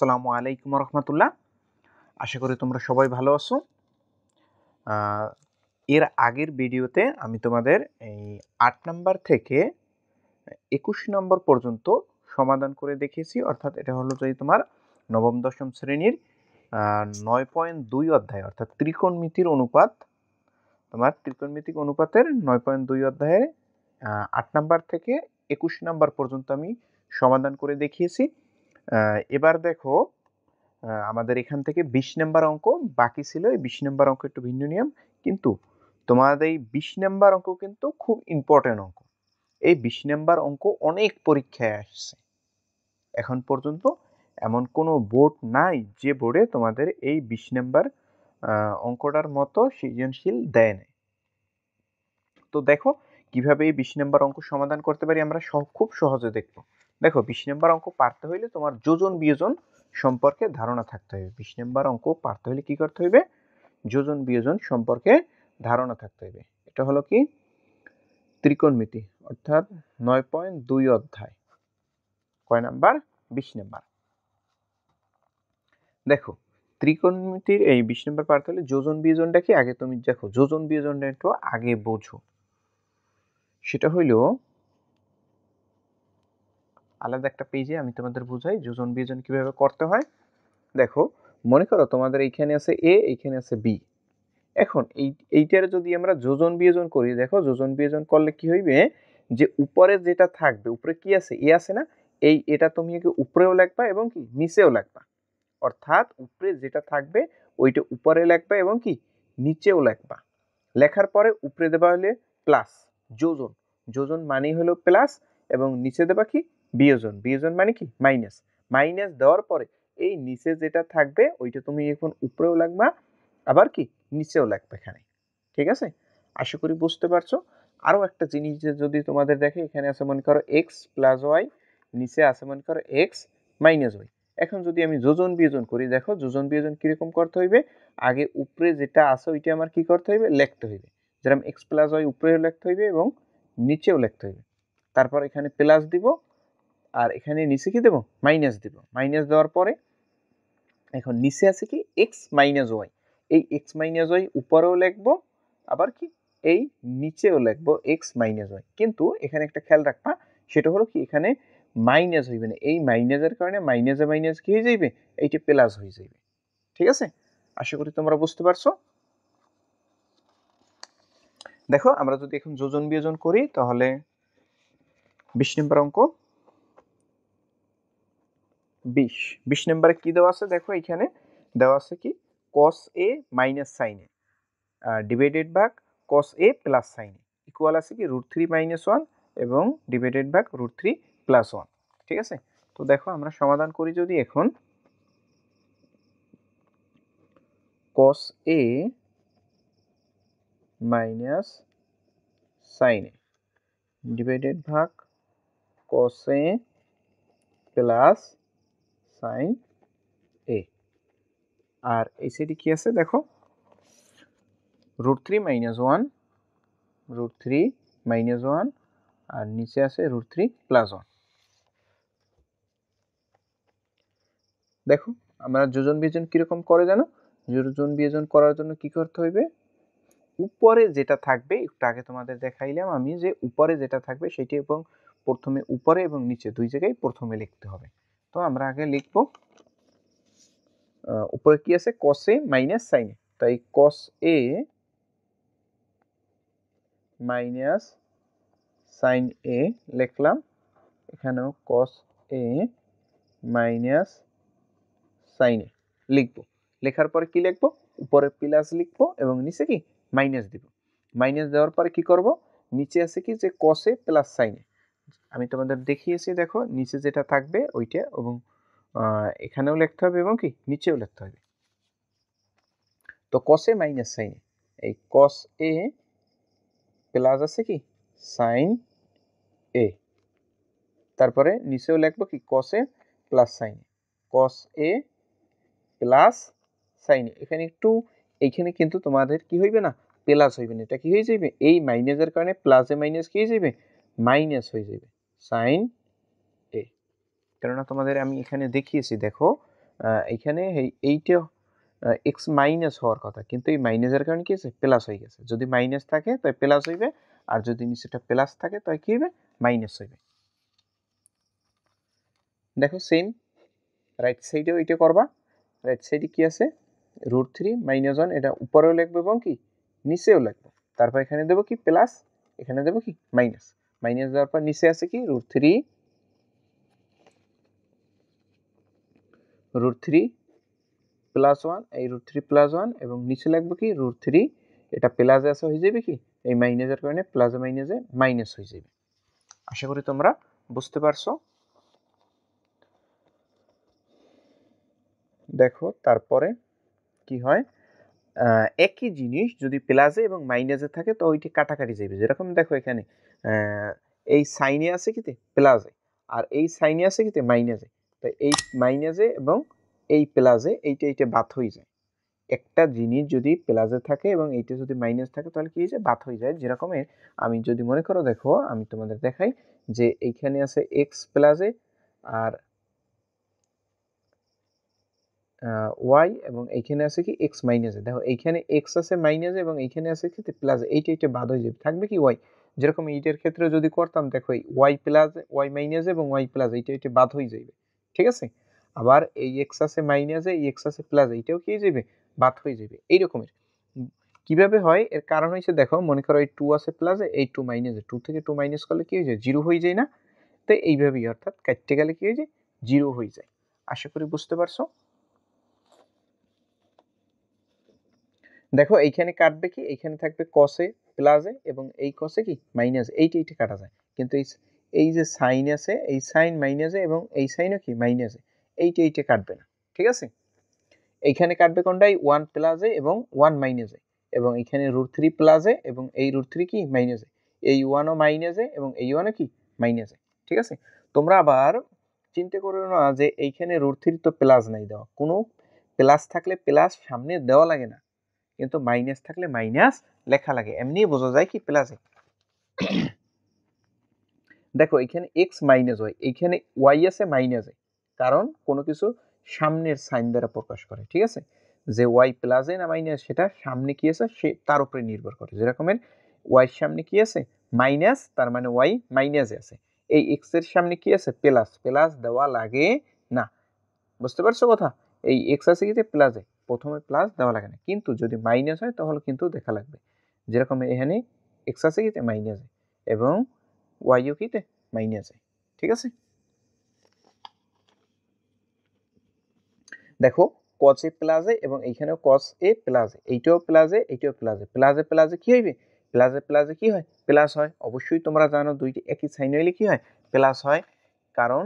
আসসালামু আলাইকুম রহমতুল্লাহ। আশা করি তোমরা সবাই ভালো আছো। এর আগের ভিডিওতে আমি তোমাদের এই ৮ নাম্বার থেকে ২১ নম্বর পর্যন্ত সমাধান করে দেখিয়েছি। অর্থাৎ এটা হলো যে তোমার নবম দশম শ্রেণীর ৯.২ অধ্যায় অর্থাৎ ত্রিকোণমিতির অনুপাত। তোমার ত্রিকোণমিতিক অনুপাতের ৯.২ অধ্যায়ের ৮ নাম্বার থেকে ২১ নাম্বার পর্যন্ত আমি সমাধান করে দেখিয়েছি। এবার দেখো আমাদের এখান থেকে ২০ নাম্বার অঙ্ক বাকি ছিল। এই ২০ নাম্বার অঙ্ক একটু ভিন্ন নিয়ম, কিন্তু তোমাদের এই ২০ নাম্বার অঙ্ক কিন্তু খুব ইম্পর্টেন্ট অঙ্ক। এই ২০ নাম্বার অঙ্ক অনেক পরীক্ষায় আসছে। এখন পর্যন্ত এমন কোনো বোর্ড নাই যে বোর্ডে তোমাদের এই ২০ নাম্বার অঙ্কটার মতো সৃজনশীল দেয় না। তো দেখো কিভাবে এই ২০ নাম্বার অঙ্ক সমাধান করতে পারি আমরা খুব সহজে দেখব। দেখো ২০ নাম্বার অঙ্ক পারতে হইলে তোমার যোজন বিয়োজন সম্পর্কে ধারণা থাকতে হবে। ২০ নাম্বার অঙ্ক পারতে হলে কি করতে হবে? যোজন বিয়োজন সম্পর্কে ধারণা থাকতে হবে। এটা হলো কি ত্রিকোণমিতি অর্থাৎ ৯.২ অধ্যায়। কয় নাম্বার? ২০ নাম্বার। দেখো ত্রিকোণমিতির এই ২০ নাম্বার পারতে হলে যোজন বিয়োজনটা কি আগে তুমি দেখো, যোজন বিয়োজনটা একটু আগে বোঝো। সেটা হইল আলাদা একটা পেজে আমি তোমাদের বুঝাই যোজন বিয়োজন কিভাবে করতে হয়। দেখো মনে করো তোমাদের এইখানে আছে এ, এইখানে আছে বি। এখন এইটার যদি আমরা যোজন বিয়োজন করি, দেখো যোজন বিয়োজন করলে কি হইবে যে উপরে যেটা থাকবে, উপরে কি আছে? এ আছে না? এটা তুমি উপরেও লিখবা এবং কি নিচেও লিখবা। অর্থাৎ উপরে যেটা থাকবে ওইটা উপরে লিখবা এবং কি নিচেও লিখবা। লেখার পরে উপরে দেবা হলে প্লাস যোজন, যোজন মানে হলো প্লাস, এবং নিচে দেবা কি বিয়োজন, বিয়োজন মানে কি মাইনাস। মাইনাস দেওয়ার পরে এই নিচে যেটা থাকবে ওইটা তুমি এখন উপরেও লিখবা আবার কি নিচেও লিখবে এখানে। ঠিক আছে? আশা করি বুঝতে পারছো। আরো একটা জিনিস যদি তোমাদের দেখে, এখানে আছে মনে করো এক্স প্লাস ওয়াই, নিচে আছে মনে করো এক্স মাইনাস ওয়াই। এখন যদি আমি যোজন বিয়োজন করি, দেখো যোজন বিয়োজন কিরকম করতে হইবে? আগে উপরে যেটা আছে ওইটা আমার কি করতে হইবে? লিখতে হইবে। যেরকম এক্স প্লাস ওয়াই উপরেও লিখতে হইবে এবং নিচেও লিখতে হইবে। তারপর এখানে প্লাস দিব আর এখানে নিচে কি দেব? মাইনাস দিব। মাইনাস দেওয়ার পরে এখন নিচে আছে কি এক্স মাইনাস ওয়াই। এই এক্স মাইনাস ওয়াই উপরেও লিখবো আবার কি এই নিচেও লিখবো এক্স মাইনাস ওয়াই। কিন্তু এখানে একটা খেয়াল রাখবা, সেটা হলো কি এখানে মাইনাস হইবে না। এই মাইনাসের কারণে মাইনাসে মাইনাস কি হয়ে যাইবে? এইটা প্লাস হয়ে যাইবে। ঠিক আছে? আশা করি তোমরা বুঝতে পারছো। দেখো আমরা যদি এখন যোজন বিয়োজন করি তাহলে ২০ নম্বর অঙ্ক ২০ নম্বরে কি দেওয়া আছে? দেখো এখানে দেওয়া আছে কি cos a minus sin a divided ভাগ cos a plus sin a equal আছে কি √3 মাইনাস 1 এবং ডিভাইডেড ভাগ √3 প্লাস 1। ঠিক আছে? তো দেখো আমরা সমাধান করি যদি এখন cos a minus sin a divided ভাগ cos a plus sin a, আর এই সাইডে কি আছে দেখো √3 মাইনাস 1, √3 মাইনাস 1, আর নিচে আছে √3 প্লাস 1। দেখো আমরা যোজন বিয়োজন কিরকম করে জানো? যোজন বিয়োজন করার জন্য কি করতে হইবে? উপরে যেটা থাকবে একটু আগে তোমাদের দেখাইলাম আমি, যে উপরে যেটা থাকবে সেটি এবং প্রথমে উপরে এবং নিচে দুই জায়গায় প্রথমে লিখতে হবে। তো আমরা আগে লিখব উপরে কি আছে cos a minus sin a, তাই cos a minus sin a লিখলাম। এখানেও cos a minus sin a লিখব। লেখার পরে কি লিখব? উপরে প্লাস লিখব এবং নিচে কি মাইনাস দিব। মাইনাস দেওয়ার পরে কি করব? নিচে আছে কি যে cos a plus sin a, আমি তোমাদের দেখিয়েছি। দেখো নিচে যেটা থাকবে ওইটা এবং এখানেও লিখতে হবে এবং কি নিচেও লিখতে হবে। তো cos a minus sin a, এই cos a প্লাস আছে কি sin a, তারপরে নিচেও লিখবো কি cos a plus sin a, cos a plus sin a। এখানে একটু এইখানে কিন্তু তোমাদের কি হইবে না প্লাস হইবে না, এটা কি হয়ে যাবে এই মাইনাসের কারণে প্লাসে মাইনাস কি হয়ে যাবে মাইনাস হয়ে যাবে sin a। কেননা তোমাদের আমি এখানে দেখিয়েছি দেখো এইখানে এইটা এক্স মাইনাস হওয়ার কথা, কিন্তু এই মাইনাসের কারণে কি হয়েছে প্লাস হয়ে গেছে। যদি মাইনাস থাকে তাই প্লাস হইবে, আর যদি নিচেটা প্লাস থাকে তাই কি হইবে মাইনাস হইবে। দেখো সেম রাইট সাইডেও এটা করবা। রাইট সাইডে কি আছে √3 - 1, এটা উপরেও লিখবো এবং কি নিচেও লিখবো। তারপর এখানে দেবো কি প্লাস, এখানে দেবো কি মাইনাস। মাইনাস দেওয়ার পর নিচে আছে কি √3 +1, এই √3 +1 এবং নিচে লিখবো কি √3, এটা প্লাসে আছে হয়ে যাবে কি এই মাইনাসের কারণে প্লাসে মাইনাসে মাইনাস হয়ে যাবে। আশা করি তোমরা বুঝতে পারছো। দেখো তারপরে কি হয়, একই জিনিস যদি প্লাসে এবং মাইনাসে থাকে তো ওইটি কাটাকাটি যাবে। যেরকম দেখো এখানে এই সাইনে আছে কিতে প্লাসে, আর এই সাইনে আছে কিতে মাইনাসে, তো এই মাইনাসে এবং এই প্লাসে এইটা বাদ হয়ে যায়। একটা জিনিস যদি প্লাসে থাকে এবং এইটা যদি মাইনাস থাকে তাহলে কি হয়ে যায় বাদ হয়ে যায়। যেরকম আমি যদি মনে করো, দেখো আমি তোমাদের দেখাই যে এইখানে আছে এক্স প্লাসে আর ওয়াই, এবং এইখানে আছে কি এক্স মাইনাসে। দেখো এইখানে এক্স আছে মাইনাসে এবং এইখানে আছে কি প্লাসে, এইটা বাদ হয়ে যাবে, থাকবে কি ওয়াই। যেরকম এইটার ক্ষেত্রে যদি করতাম, দেখো এই ওয়াই প্লাস ওয়াই মাইনাসে এবং ওয়াই প্লাস এইটা বাদ হয়ে যাবে, ঠিক আছে। আবার এই এক্স আছে মাইনাসে, এই এক্স আছে প্লাসে, এইটাও কি হয়ে যাবে বাদ হয়ে যাবে। এই রকমের কিভাবে হয় এর কারণ হচ্ছে, দেখো মনে করো এই 2 আছে প্লাসে, এই 2 মাইনাসে, 2 থেকে 2 মাইনাস করলে কি হয়ে যায় 0 হয়ে যায় না। তো এইভাবেই অর্থাৎ কাটতে গেলে কি হয়ে যায় 0 হয়ে যায়। আশা করি বুঝতে পারছো। দেখো এইখানে কাটবে কি, এইখানে থাকবে কসে প্লাসে এবং এই কসে কি মাইনাস, এইটা কাটা যায়। কিন্তু এই যে সাইন আছে, এই সাইন মাইনাসে এবং এই সাইনও কি মাইনাসে, এইটা কাটবে না, ঠিক আছে। এইখানে কাটবে কোনটাই 1 প্লাসে এবং 1 মাইনাসে, এবং এইখানে √3 প্লাসে এবং এই √3 কি মাইনাসে, এই 1 ও মাইনাসে এবং এই 1 ও কি মাইনাসে, ঠিক আছে। তোমরা আবার চিন্তা করো না যে এইখানে √3 তো প্লাস নাই দেওয়া, কোনো প্লাস থাকলে প্লাস সামনে দেওয়া লাগে না, কিন্তু মাইনাস থাকলে মাইনাস লেখা লাগে, এমনি বোঝা যায় কি প্লাসে। দেখো এখানে এক্স মাইনাস ওয়াই, এইখানে ওয়াই আছে মাইনাসে, কারণ কোনো কিছু সামনের সাইন দ্বারা প্রকাশ করে, ঠিক আছে। যে ওয়াই প্লাসে না মাইনাস সেটা সামনে কি আছে সে তার উপরে নির্ভর করে। যেরকমের ওয়াই সামনে কি আছে মাইনাস, তার মানে ওয়াই মাইনাসে আছে। এই এক্স এর সামনে কি আছে প্লাস, প্লাস দেওয়া লাগে না, বুঝতে পারছো কথা। এই এক্স আছে কি প্লাসে, প্রথমে প্লাস দেওয়া লাগে না, কিন্তু যদি মাইনাস হয় তাহলে কিন্তু দেখা লাগবে। যেরকম এখানে এক্স আছে কি মাইনাসে এবং ওয়াইও কিতে মাইনাসে, ঠিক আছে। দেখো cos a প্লাসে এবং এইখানেও cos a প্লাসে, এইটাও প্লাসে এইটাও প্লাসে, প্লাসে প্লাসে কি হইবে প্লাসে প্লাসে কি হয় প্লাস হয়। অবশ্যই তোমরা জানো দুইটি একই সাইন হইলে কি হয় প্লাস হয়, কারণ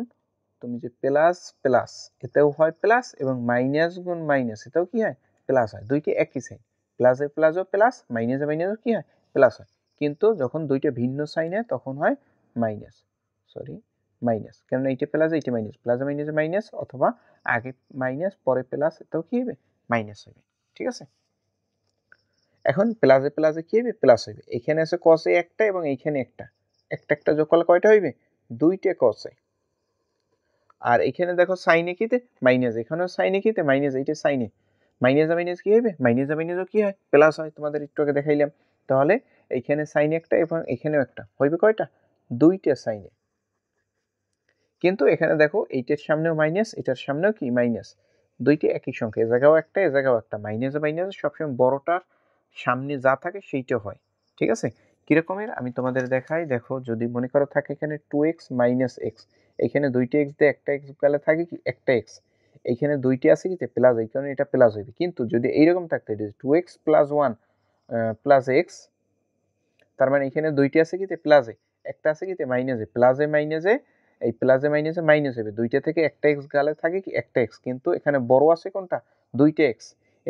তুমি যে প্লাস প্লাস এতেও হয় প্লাস এবং মাইনাস গুণ মাইনাস এটাও কি হয় প্লাস হয়, দুইটি একই সাইন। প্লাসে প্লাসও প্লাস, মাইনাসে মাইনাসও কি হয় প্লাস হয়, কিন্তু যখন দুইটা ভিন্ন সাইন হয় তখন হয় মাইনাস, সরি মাইনাস, কারণ এইটা প্লাস এইটা মাইনাস, প্লাসে মাইনাসে মাইনাস, অথবা আগে মাইনাস পরে প্লাস এটাও কি হবে মাইনাস হবে, ঠিক আছে। এখন প্লাসে প্লাসে কি হবে প্লাস হবে। এখানে আছে cos a একটা এবং এইখানে একটা, একটা যোগ করলে কয়টা হইবে দুইটা cos a। আর এখানে দেখো সাইনে কিতে মাইনাস, এখানেও সাইনে কিতে মাইনাস, এইটা সাইনে মাইনাস মাইনাস কি হবে মাইনাস মাইনাসও কি হয় প্লাস হয়, তোমাদের একটু আগে দেখাইলাম। তাহলে এইখানে সাইন একটা এবং এখানেও একটা হইবে কয়টা দুইটা সাইনে। কিন্তু এখানে দেখো এইটার সামনেও মাইনাস এটার সামনেও কি মাইনাস, দুইটি একই সংখ্যা, এ জায়গাও একটা এ জায়গাও একটা, মাইনাস মাইনাস সবসময় বড়টার সামনে যা থাকে সেইটা হয়, ঠিক আছে। কিরকমের আমি তোমাদের দেখাই, দেখো যদি মনে করো থাকে এখানে 2x - x, এখানে দুইটা x দিয়ে একটা x গেলে থাকে কি একটা x, এইখানে দুইটি আছে কি প্লাস, এই কারণে এটা প্লাস হইবে। কিন্তু যদি এইরকম থাকতো 2x + 1 + x, তার মানে এখানে দুইটি আছে কি প্লাসে, একটা আছে কি মাইনাসে, প্লাসে মাইনাসে এই প্লাসে মাইনাসে মাইনাস হবে, দুইটা থেকে একটা x গেলে থাকে কি একটা x, কিন্তু এখানে বড় আছে কোনটা দুইটা x,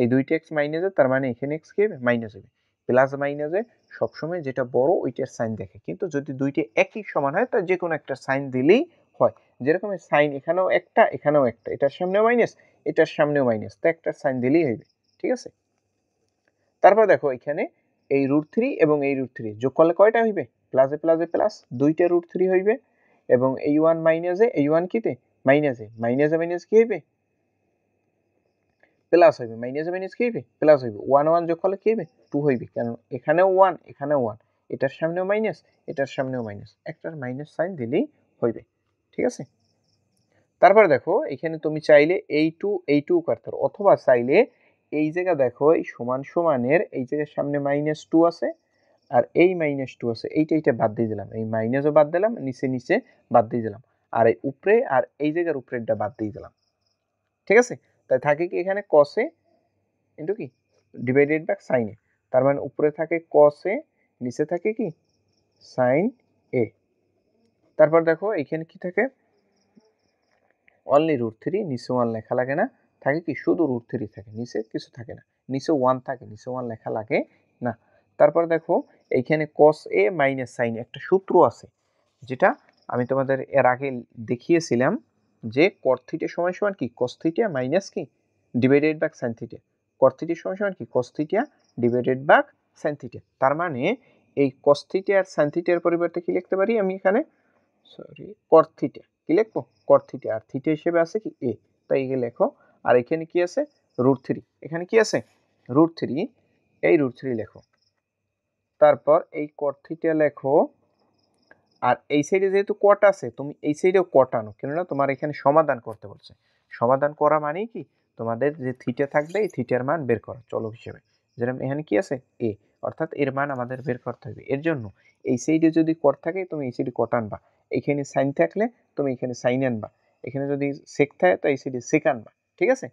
এই দুইটা x মাইনাসে, তার মানে এখানে x কি হবে মাইনাস হবে। প্লাস মাইনাসে সবসময় যেটা বড় ওইটার সাইন দেখে, কিন্তু যদি দুইটা একই সমান হয় তাহলে যে কোনো একটা সাইন দিলেই হয়। যেরকম সাইন এখানেও একটা এখানেও একটা, এটার সামনেও মাইনাস এটার সামনেও মাইনাস, তো একটা সাইন দিলেই হইবে, ঠিক আছে। তারপর দেখো এখানে এই √3 এবং এই √3 যোগ করলে কয়টা হইবে প্লাসে প্লাসে প্লাস, দুইটা √3 হইবে, এবং এই 1 মাইনাসে এই 1 কিতে মাইনাসে, মাইনাসে মাইনাস কি হইবে প্লাস হইবে, মাইনাসে মাইনাস কি হইবে প্লাস হইবে, 1 1 যোগ করলে কি হইবে 2 হইবে, কারণ এখানেও 1 এখানেও 1, এটার সামনেও মাইনাস এটার সামনেও মাইনাস, একটার মাইনাস সাইন দিলেই হইবে। ঠিক আছে, তারপরে দেখো এখানে তুমি চাইলে এই টু করতে পারো, অথবা চাইলে এই জায়গা দেখো এই সমান সমানের এই জায়গার সামনে -2 আছে আর এই -2 আছে, এইটা বাদ দিয়ে দিলাম, এই মাইনাসও বাদ দিলাম, নিচে নিচে বাদ দিয়ে দিলাম, আর এই উপরে আর এই জায়গার উপরেরটা বাদ দিয়ে দিলাম। ঠিক আছে, তাই থাকে কি এখানে cos a ইনটু কি ডিভাইডেড বাই sin a, তার মানে উপরে থাকে cos a, নিচে থাকে কি sin a। তারপর দেখো এখানে কি থাকে অনলি √3, নিচে 1 লেখা লাগে না, থাকে কি শুধু √3 থাকে, নিচে কিছু থাকে না, নিচে 1 থাকে, নিচে 1 লেখা লাগে না। তারপর দেখো এইখানে cos a minus sin a একটা সূত্র আছে, যেটা আমি তোমাদের এর আগে দেখিয়েছিলাম যে cot থিটা সমান সমান কি cos থিটা মাইনাস কি divided by sin theta, cot theta সমান সমান কি cos theta divided by sin theta. তার মানে এই cos থিটা আর sin থিটার পরিবর্তে কি লিখতে পারি আমি এখানে, সরি cot থিটা, কি লিখবো cot থিটা, আর থিটা হিসেবে আছে কি a, তাই এখানে লেখো। আর এখানে কি আছে √3, এখানে কি আছে √3, এই √3 লেখো। তারপর এই cot থিটা লেখো, আর এই সাইডে যেহেতু cot আছে তুমি এই সাইডেও cot আনো, কেননা তোমার এখানে সমাধান করতে বলছে। সমাধান করা মানে কি তোমাদের যে থিটা থাকবে এই থিটার মান বের করা চলক হিসেবে, যেরকম এখানে কি আছে a, অর্থাৎ এর মান আমাদের বের করতে হবে। এর জন্য এই সাইডে যদি cot থাকে তুমি এই সাইডে cot আনবা, এখানে sin থাকলে তুমি এখানে sin আনবা, এখানে যদি sec থাকে তো এই সাইডে sec আনবা। ঠিক আছে,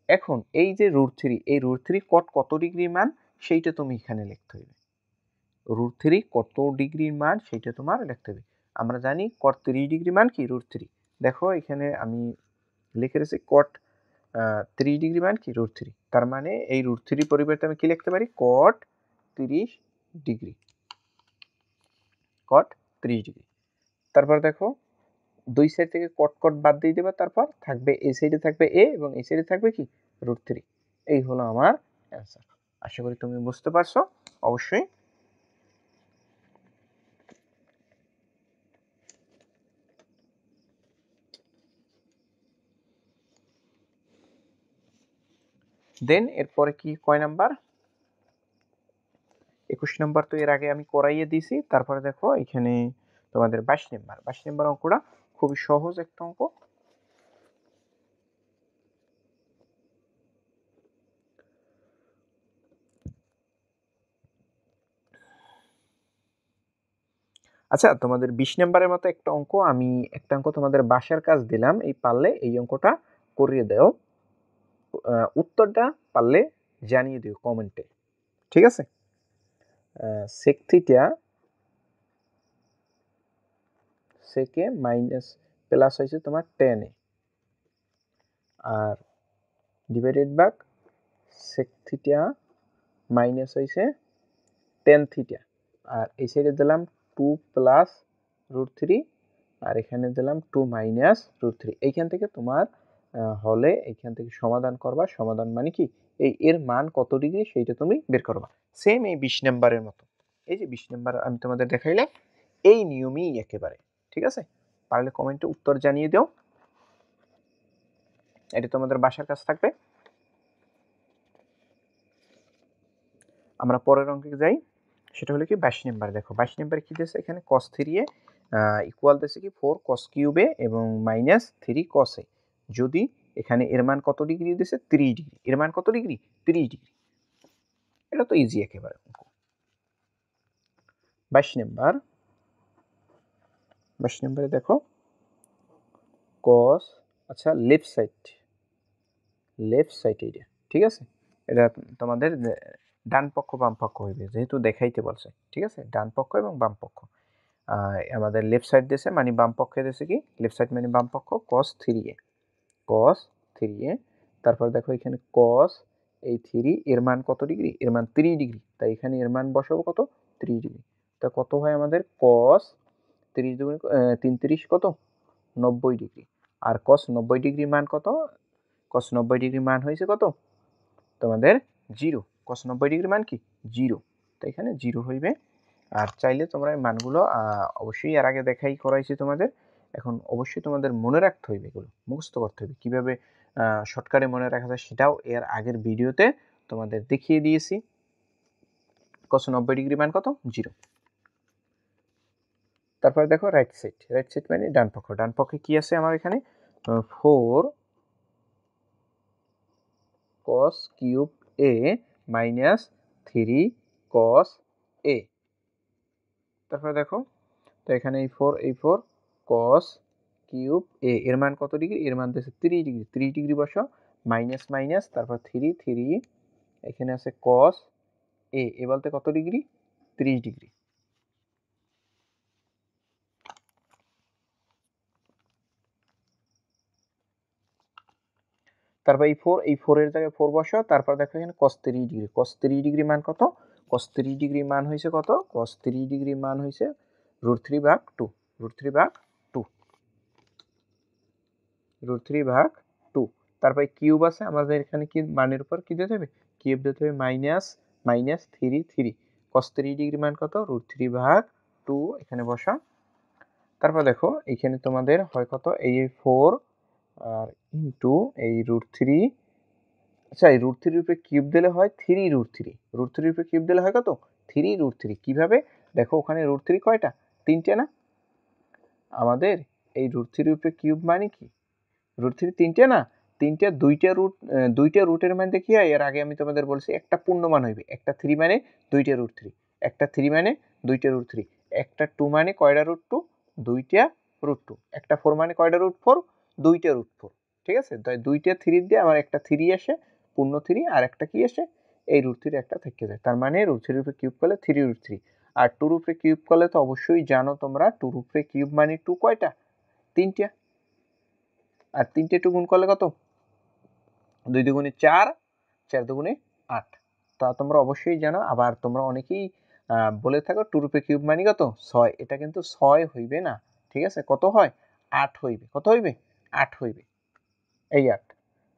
এখন এই যে √3, এই √3 cot কত ডিগ্রির মান সেইটা তুমি এখানে লিখতে হবে, √3 কত ডিগ্রির মান সেটা তোমার লিখতে হবে। আমরা জানি cot 30 ডিগ্রি মান কি √3, দেখো এখানে আমি লিখে রেখেছি cot 30 ডিগ্রি মান কি √3, তার মানে এই √3 পরিবর্তে আমি কি লিখতে পারি cot 30 ডিগ্রি, cot 30 ডিগ্রি। তারপর দেখো দুই সাইড থেকে cot cot বাদ দিয়ে দেবা, তারপর থাকবে এই সাইডে থাকবে a এবং এই সাইডে থাকবে কি √3। এই হলো আমার অ্যান্সার। আশা করি তুমি বুঝতে পারছো অবশ্যই। দেন এরপরে কি কয় নাম্বার 21 নাম্বার তো এর আগে আমি করাইয়ে দিয়েছি। তারপরে দেখো এখানে তোমাদের 22 নাম্বার অঙ্কটা খুবই সহজ একটা অঙ্ক। আচ্ছা তোমাদের 20 নাম্বারের মতো একটা অঙ্ক, আমি একটা অঙ্ক তোমাদের বাসার কাজ দিলাম, এই পারলে এই অঙ্কটা করিয়ে দাও, উত্তরটা পারলে জানিয়ে দিও কমেন্টে। ঠিক আছে, sec theta sec minus plus হয়েছে তোমার 10 এ, আর divided by sec theta minus হয়েছে 10 থিটা, আর এই সাইডে দিলাম 2 প্লাস √3, আর এখানে দিলাম 2 মাইনাস √3। এইখান থেকে তোমার হলে এইখান থেকে সমাধান করবা, সমাধান মানে কি এই এর মান কত ডিগ্রি সেইটা তুমি বের করবা, সেম এই 20 নাম্বারের মতো। এই যে 20 নাম্বার আমি তোমাদের দেখাইলাম এই নিয়মই একেবারে। ঠিক আছে, পারলে কমেন্টে উত্তর জানিয়ে দাও, এটা তোমাদের বাসার কাজ থাকবে। আমরা পরের অঙ্কে যাই, সেটা হলো কি 22 নাম্বার। দেখো 22 নাম্বার কি দিয়েছে এখানে cos 3a ইকুয়াল দিয়েছে কি 4 cos কিউব a এবং মাইনাস 3 cos a, যদি এখানে এর মান কত ডিগ্রি দিয়েছে 30 ডিগ্রি, এর মান কত ডিগ্রি 30 ডিগ্রি। এটা তো ইজি একেবারে। 22 নাম্বার, 22 নাম্বারে দেখো cos, আচ্ছা লেফট সাইড এটা, ঠিক আছে, এটা তোমাদের ডান পক্ষ বাম পক্ষ হইবে যেহেতু দেখাইতে বলছে। ঠিক আছে, ডান পক্ষ এবং বাম পক্ষ, আমাদের লেফট সাইড দিয়েছে মানে বাম পক্ষে দিয়েছে কি লেফট সাইড মানে বাম পক্ষ cos 3a, cos 3a। তারপর দেখো এখানে cos এই 3 এর মান কত ডিগ্রি, এর মান 30 ডিগ্রি, তাই এখানে এর মান বসাবো কত 30 ডিগ্রি। তা কত হয় আমাদের cos 30 ডিগ্রি 3 30 কত 90 ডিগ্রি, আর cos 90 ডিগ্রি মান কত, cos 90 ডিগ্রি মান হয়েছে কত তোমাদের 0, cos 90 ডিগ্রি মান কি 0, তো এখানে 0 হইবে। আর চাইলে তোমরা এই মানগুলো অবশ্যই এর আগে দেখাই করাইছি তোমাদের, এখন অবশ্যই তোমাদের মনে রাখতে হইবে, এগুলো মুখস্থ করতে হবে কিভাবে শর্টকাটে মনে রাখা যায় সেটাও এর আগের ভিডিওতে তোমাদের দেখিয়ে দিয়েছি। cos 90 ডিগ্রি মান কত 0। তারপরে দেখো রাইট সাইড মানে ডান পক্ষে কি আছে আমার এখানে 4 cos cube a minus 3 cos a। তারপরে দেখো তো এখানে এই 4 cos কিউব a এর মান কত ডিগ্রি, এর মান দিয়েছে 30 ডিগ্রি বসাও, মাইনাস তারপর 3 এখানে আছে cos a বলতে কত ডিগ্রি 30 ডিগ্রি। তারপর এই 4 এর জায়গায় 4 বসাও, তারপর দেখো এখানে cos 30 ডিগ্রি মান কত, cos 30 ডিগ্রি মান হয়েছে কত, cos 30 ডিগ্রি মান হয়েছে √3/2 √3/2। তারপর কিউব আছে আমাদের এখানে, কি মানের উপর কি দিতে হবে, কিউব দিতে হবে মাইনাস 3 cos 30 ডিগ্রি মান কত √3/2 এখানে বসা। তারপর দেখো এখানে তোমাদের হয় কত এই 4 আর ইনটু এই √3, আচ্ছা এই √3 উপরে কিউব দিলে হয় 3√3 উপরে কিউব দিলে হয় কত 3√3। কিভাবে দেখো ওখানে √3 কয়টা, 3টে না, আমাদের এই √3 উপরে কিউব মানে কি √3 3টে না, 3টে 2টা রুটের মধ্যে কি হয়, এর আগে আমি তোমাদের বলছি একটা পূর্ণমান হইবে, একটা 3 মানে 2টা √3, একটা 3 মানে 2টা √3, একটা 2 মানে কয়টা √2 2টা √2, একটা 4 মানে কয়টা √4 2টা √4। ঠিক আছে, তাই 2টা 3 দিয়ে আমার একটা 3 আসে পূর্ণ 3, আর একটা কি আসে এই √3 একটা থেকে যায়, তার মানে √3 উপরে কিউব করলে 3√3। আর 2 উপরে কিউব করলে তো অবশ্যই জানো তোমরা 2 উপরে কিউব মানে 2 কয়টা 3টা, আর 3টে 2 গুণ করলে কত 2 দুগুণে 4 4 দুগুণে 8। তা তোমরা অবশ্যই জানো, আবার তোমরা অনেকেই বলে থাকো 2 রুপে কিউব মানে কত 6, এটা কিন্তু 6 হইবে না, ঠিক আছে, কত হয় 8 হইবে, কত হইবে 8 হইবে, এই 8।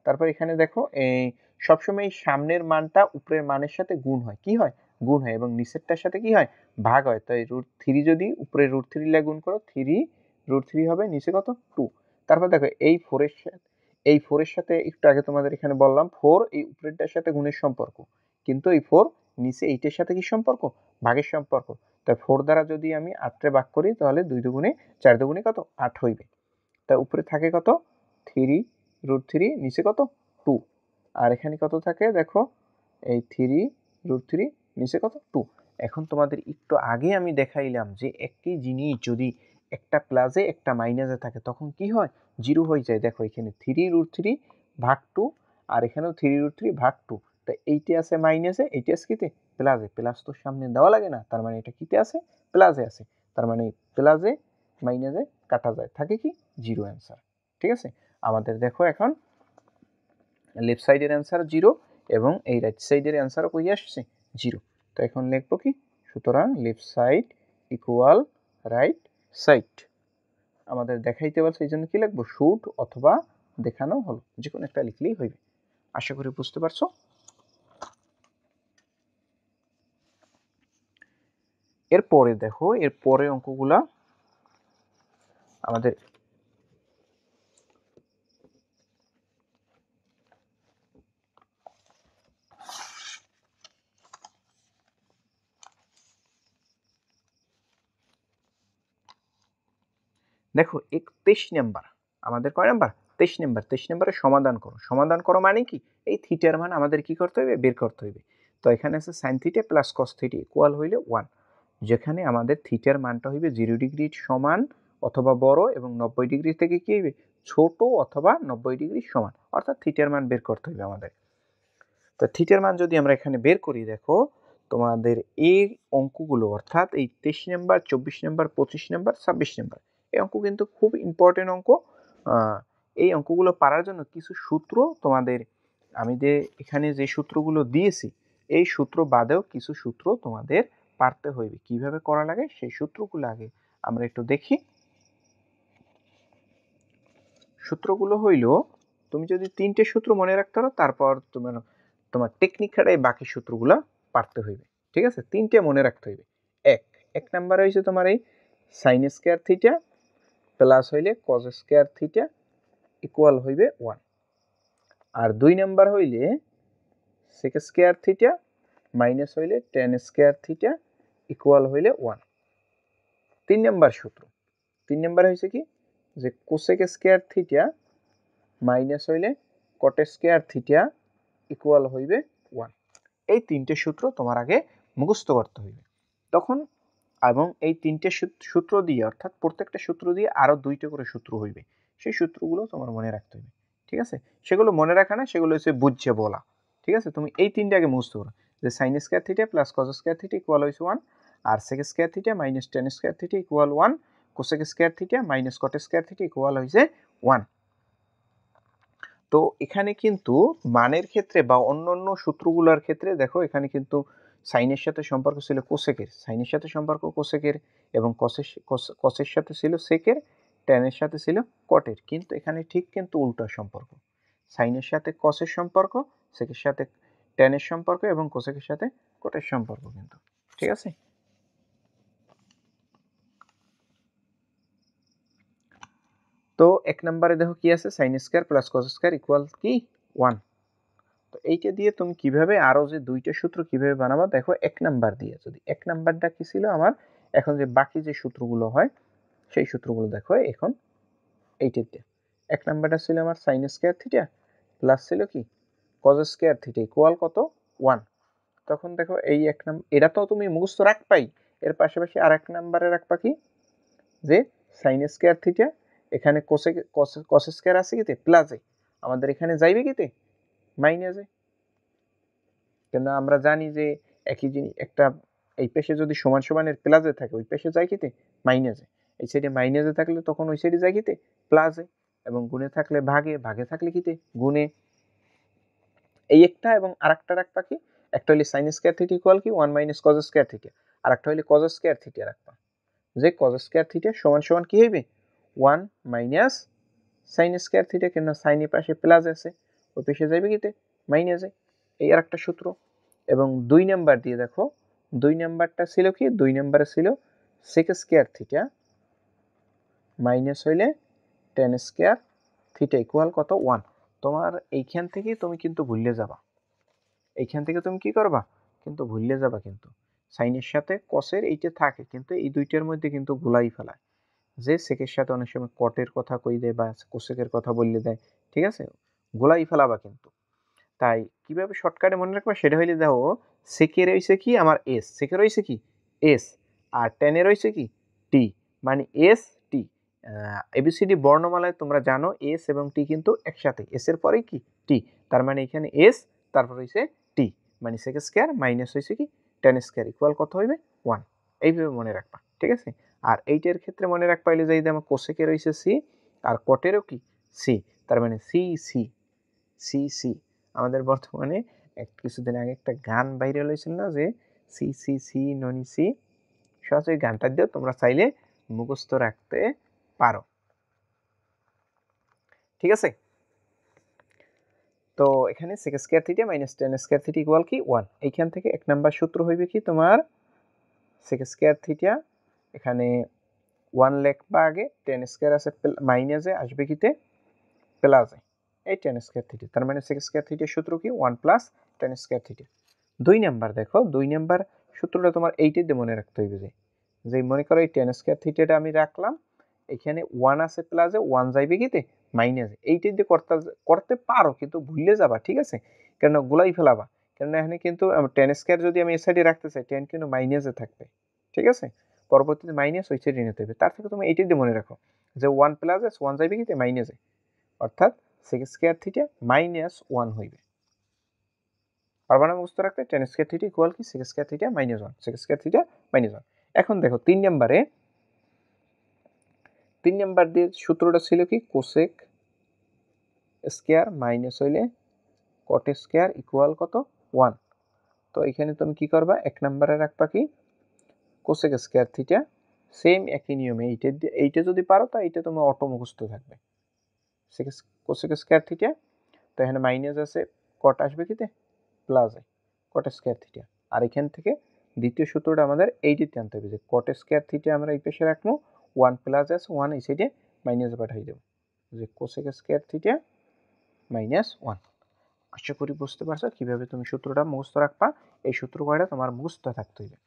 তারপর এখানে দেখো এই সবসময় সামনের মানটা উপরের মানের সাথে গুণ হয়, কি হয় গুণ হয়, এবং নিচেরটার সাথে কি হয় ভাগ হয়। তাই √3 যদি উপরে √3 লে গুণ করো 3 হবে, নিচে কত 2। তারপর দেখো এই 4 এর সাথে একটু আগে তোমাদের এখানে বললাম 4 এই উপরেরটার সাথে গুণের সম্পর্ক, কিন্তু এই 4 নিচে এইটার সাথে কি সম্পর্ক ভাগের সম্পর্ক। তাই 4 দ্বারা যদি আমি 8 রে ভাগ করি তাহলে 2 দুগুণে 4 দুগুণে কত 8 হইবে। তাই উপরে থাকে কত 3 নিচে কত 2, আর এখানে কত থাকে দেখো এই 3 নিচে কত 2। এখন তোমাদের একটু আগে আমি দেখাইলাম যে একটি জিনিস যদি একটা প্লাসে একটা মাইনাসে থাকে তখন কি হয় 0 হয়ে যায়। দেখো এখানে 3√3/2 আর এখানেও 3√3/2, তাই এইটা আছে মাইনাসে, এইটা আছে কিতে প্লাসে, প্লাস তো সামনে দেওয়া লাগে না, তার মানে এটা কিতে আছে প্লাসে আছে, তার মানে প্লাসে মাইনাসে কাটা যায়, থাকে কি 0 অ্যান্সার। ঠিক আছে, আমাদের দেখো এখন লেফট সাইডের অ্যান্সার 0 এবং এই রাইট সাইডের অ্যান্সারও কই আসছে 0। তো এখন লিখবো কি, সুতরাং left side equal right side আমাদের দেখাইতে বলছে, এই জন্য কি লিখবো শুড অথবা দেখানো হলো, যে কোনো একটা লিখলেই হইবে। আশা করি বুঝতে পারছো। এরপরে দেখো এরপরে অঙ্কগুলা আমাদের দেখো 31 নাম্বার, আমাদের কয় নাম্বার 23 নাম্বারে সমাধান করো মানে কি এই থিটার মান আমাদের কি করতে হবে বের করতে হবে। তো এখানে আছে sin θ প্লাস cos θ ইকুয়াল হইলে 1, যেখানে আমাদের থিটার মানটা হইবে 0 ডিগ্রির সমান অথবা বড় এবং 90 ডিগ্রি থেকে কি হইবে ছোট অথবা 90 ডিগ্রি সমান, অর্থাৎ থিটার মান বের করতে হবে আমাদের। তো থিটার মান যদি আমরা এখানে বের করি, দেখো তোমাদের এই অঙ্কগুলো অর্থাৎ এই 23 নাম্বার 24 নাম্বার 25 নাম্বার 26 নাম্বার এই অঙ্ক কিন্তু খুব ইম্পর্টেন্ট অঙ্ক। এই অঙ্কগুলো পারার জন্য কিছু সূত্র তোমাদের আমি যে এখানে যে সূত্রগুলো দিয়েছি এই সূত্র বাদেও কিছু সূত্র তোমাদের পারতে হইবে, কিভাবে করা লাগে সেই সূত্রগুলো আগে আমরা একটু দেখি। সূত্রগুলো হইল, তুমি যদি 3টে সূত্র মনে রাখতে পারো তারপর তোমার টেকনিক খাটাই বাকি সূত্রগুলো পারতে হইবে। ঠিক আছে, 3টে মনে রাখতে হইবে। এক নাম্বার হইছে তোমার এই sin স্কয়ার থিটা প্লাস হইলে cos স্কয়ার থিটা ইকুয়াল হইবে 1। আর 2 নাম্বার হইলে sec স্কয়ার থিটা মাইনাস হইলে tan স্কয়ার থিটা ইকুয়াল হইলে 1। 3 নাম্বার সূত্র, 3 নাম্বার হইছে কি যে cosec স্কয়ার থিটা মাইনাস হইলে cot স্কয়ার থিটা ইকুয়াল হইবে 1। এই তিনটে সূত্র তোমার আগে মুখস্থ করতে হইবে তখন, এবং এই তিনটে সূত্র দিয়ে অর্থাৎ প্রত্যেকটা সূত্র দিয়ে আরো দুইটা করে সূত্র হইবে, সেই সূত্রগুলো তোমার মনে রাখতে হবে। ঠিক আছে, সেগুলো মনে রাখা না, সেগুলো হচ্ছে বুঝছে বলা। ঠিক আছে, তুমি এই তিনটে আগে মুখস্থ করো যে sin square theta plus cos square theta equal হইছে 1, আর sec square theta minus tan square theta equal 1, cosec square theta minus cot square theta equal হইছে 1। তো এখানে কিন্তু মানের ক্ষেত্রে বা অন্যান্য সূত্রগুলোর ক্ষেত্রে দেখো এখানে কিন্তু সাইনের সাথে সম্পর্ক ছিল কোসেকের, সাইনের সাথে সম্পর্ক কোসেকের, এবং কসের সাথে ছিল সেকের, ট্যানের সাথে ছিল কটের। কিন্তু এখানে ঠিক কিন্তু উল্টো সম্পর্ক, সাইনের সাথে কসের সম্পর্ক, সেকের সাথে ট্যানের সম্পর্ক, এবং কোসেকের সাথে কটের সম্পর্ক কিন্তু। ঠিক আছে, তো এক নম্বরে দেখো কি আছে, sine square plus cos square equal কি 1। তো এইটা দিয়ে তুমি কিভাবে আরো যে দুইটা সূত্র কিভাবে বানাবা দেখো, এক নাম্বার দিয়ে যদি, এক নাম্বারটা কি ছিল আমার, এখন যে বাকি যে সূত্রগুলো হয় সেই সূত্রগুলো দেখো এখন এইটাতে। এক নাম্বারটা ছিল আমার সাইন স্কয়ার থিটা প্লাস ছিল কি কস স্কয়ার থিটা ইকুয়াল কত 1। তখন দেখো এই এক নাম্বার, এটা তো তুমি মুখস্থ রাখবাই, এর পাশাপাশি আর এক নাম্বারে রাখবা কি যে সাইন স্কয়ার থিটা, এখানে কস স্কয়ার আছে কিতে প্লাসে, আমাদের এখানে যাইবে কিতে মাইনাসে। কেন আমরা জানি যে একই জিনিস একটা এই পেশে যদি সমান সমানের প্লাসে থাকে ওই পেশে যায় কিতে মাইনাসে, এই সাইডে মাইনাসে থাকলে তখন ওই সাইডে যায় কিতে প্লাসে, এবং গুণে থাকলে ভাগে, ভাগে থাকলে কিতে গুণে। এই একটা এবং আরেকটা রাখবা কি, একটা হইলে sin স্কয়ার থিটা ইকুয়াল কি 1 মাইনাস cos স্কয়ার থিটা, আর একটা হইলে cos স্কয়ার থিটা রাখবা, যে cos স্কয়ার থিটা সমান সমান কি হইবে 1 মাইনাস sin স্কয়ার থিটা, কেন sin এর পাশে প্লাস আছে ওই পাশে যাইবে কিতে মাইনাসে। এই আরেকটা সূত্র। এবং 2 নাম্বার দিয়ে দেখো, 2 নাম্বারটা ছিল কি, 2 নাম্বারে ছিল sec স্কয়ার থিটা মাইনাস হইলে tan স্কয়ার থিটা ইকুয়াল কত 1। তোমার এইখান থেকে তুমি কিন্তু ভুলে যাবা, এইখান থেকে তুমি কি করবা কিন্তু ভুলে যাবা, কিন্তু সাইনের সাথে কসের এইটা থাকে কিন্তু এই দুইটার মধ্যে কিন্তু গুলাই ফেলায়, যে সেকের সাথে অনেক সময় কটের কথা কই দেয় বা কোসেকের কথা বললে দেয়। ঠিক আছে, গুলাই ফেলাবা কিন্তু। তাই কিভাবে শর্টকাটে মনে রাখবা সেটা হইলে দেখো, সেকের হইছে কি আমার এস, সেকের হইছে কি এস, আর টেনের হইছে কি টি, মানে এস টি। এবিসিডি বর্ণমালায় তোমরা জানো এস এবং টি কিন্তু একসাথে, এস এর পরে কি টি, তার মানে এখানে এস তারপর হইছে টি, মানে সেক স্কয়ার মাইনাস হইছে কি টেন স্কয়ার ইকুয়াল কত হইবে 1। এইভাবে মনে রাখবা। ঠিক আছে, আর এইটার ক্ষেত্রে মনে রাখবা হইলে যে আমার কোসেকের হইছে সি আর কটেরও কি সি, তার মানে সি সি সি সি। আমাদের বর্তমানে কিছুদিন আগে একটা গান ভাইরাল হয়েছিল না, যে সি সি সি ননি সি, সহজ ওই গানটা দিয়েও তোমরা চাইলে মুখস্থ রাখতে পারো। ঠিক আছে, তো এখানে sec square theta minus tan square theta equal কি 1। এইখান থেকে এক নাম্বার সূত্র হইবে কি তোমার sec স্কয়ার থিটা, এখানে 1 লিখবা আগে, tan স্কয়ার আছে মাইনাসে আসবে কিতে প্লাসে, এই tan স্কয়ার থিটা, তার মানে sec স্কয়ার থিটার সূত্র কি 1 plus tan square theta. 2 number দেখো, 2 নাম্বার সূত্রটা তোমার এইটাই দিয়ে মনে রাখতে হইবে, যে মনে করো এই tan স্কয়ার থিটাটা আমি রাখলাম, এখানে 1 আছে প্লাসে 1 যাইবে কিতে মাইনাসে, এইটাই দিয়ে করতে পারো কিন্তু ভুলে যাবা। ঠিক আছে, কেন গুলাই ফেলাবা, কারণ এখানে কিন্তু tan স্কয়ার যদি আমি এই সাইডে রাখতে চাই tan কিন্তু মাইনাসে থাকবে। ঠিক আছে, পরবর্তীতে মাইনাস ওই সাইডে নিতে হবে, তার থেকে তুমি এইটাই দিয়ে মনে রাখো যে 1 প্লাস 1 যাইবে কিতে মাইনাসে, অর্থাৎ sec স্কয়ার থিটা মাইনাস 1 হইবে। পারবা না মুখস্থ রাখতে, tan স্কয়ার থিটা ইকুয়াল কি sec square theta minus 1, sec square theta minus 1। এখন দেখো 3 নম্বরে, 3 নাম্বার দিয়ে সূত্রটা ছিল কি কোসেক স্কয়ার মাইনাস হইলে কট স্কয়ার ইকুয়াল কত 1। তো এখানে তুমি কি করবা, এক নম্বরে রাখবা কি কোসেক স্কয়ার থিটা, সেম একই নিয়মে এইটা যদি পারো তো এইটা তোমার অটো মুখস্থ থাকবে, কোসেক স্কয়ার থিটা, তো এখানে মাইনাস আছে কট আসবে কিতে প্লাসে কট স্কয়ার থিটা, আর এখান থেকে দ্বিতীয় সূত্রটা আমাদের এইটিতে আনতে হবে, যে কট স্কয়ার থিটা আমরা এই পাশে রাখবো, 1 প্লাস আছে 1 এই সাইডে মাইনাস পাঠাই দেব, যে কোসেক স্কয়ার থিটা মাইনাস 1। আশা করি বুঝতে পারছো কিভাবে তুমি সূত্রটা মুখস্থ রাখবা। এই সূত্র কয়টা তোমার মুখস্থ থাকতে হবে,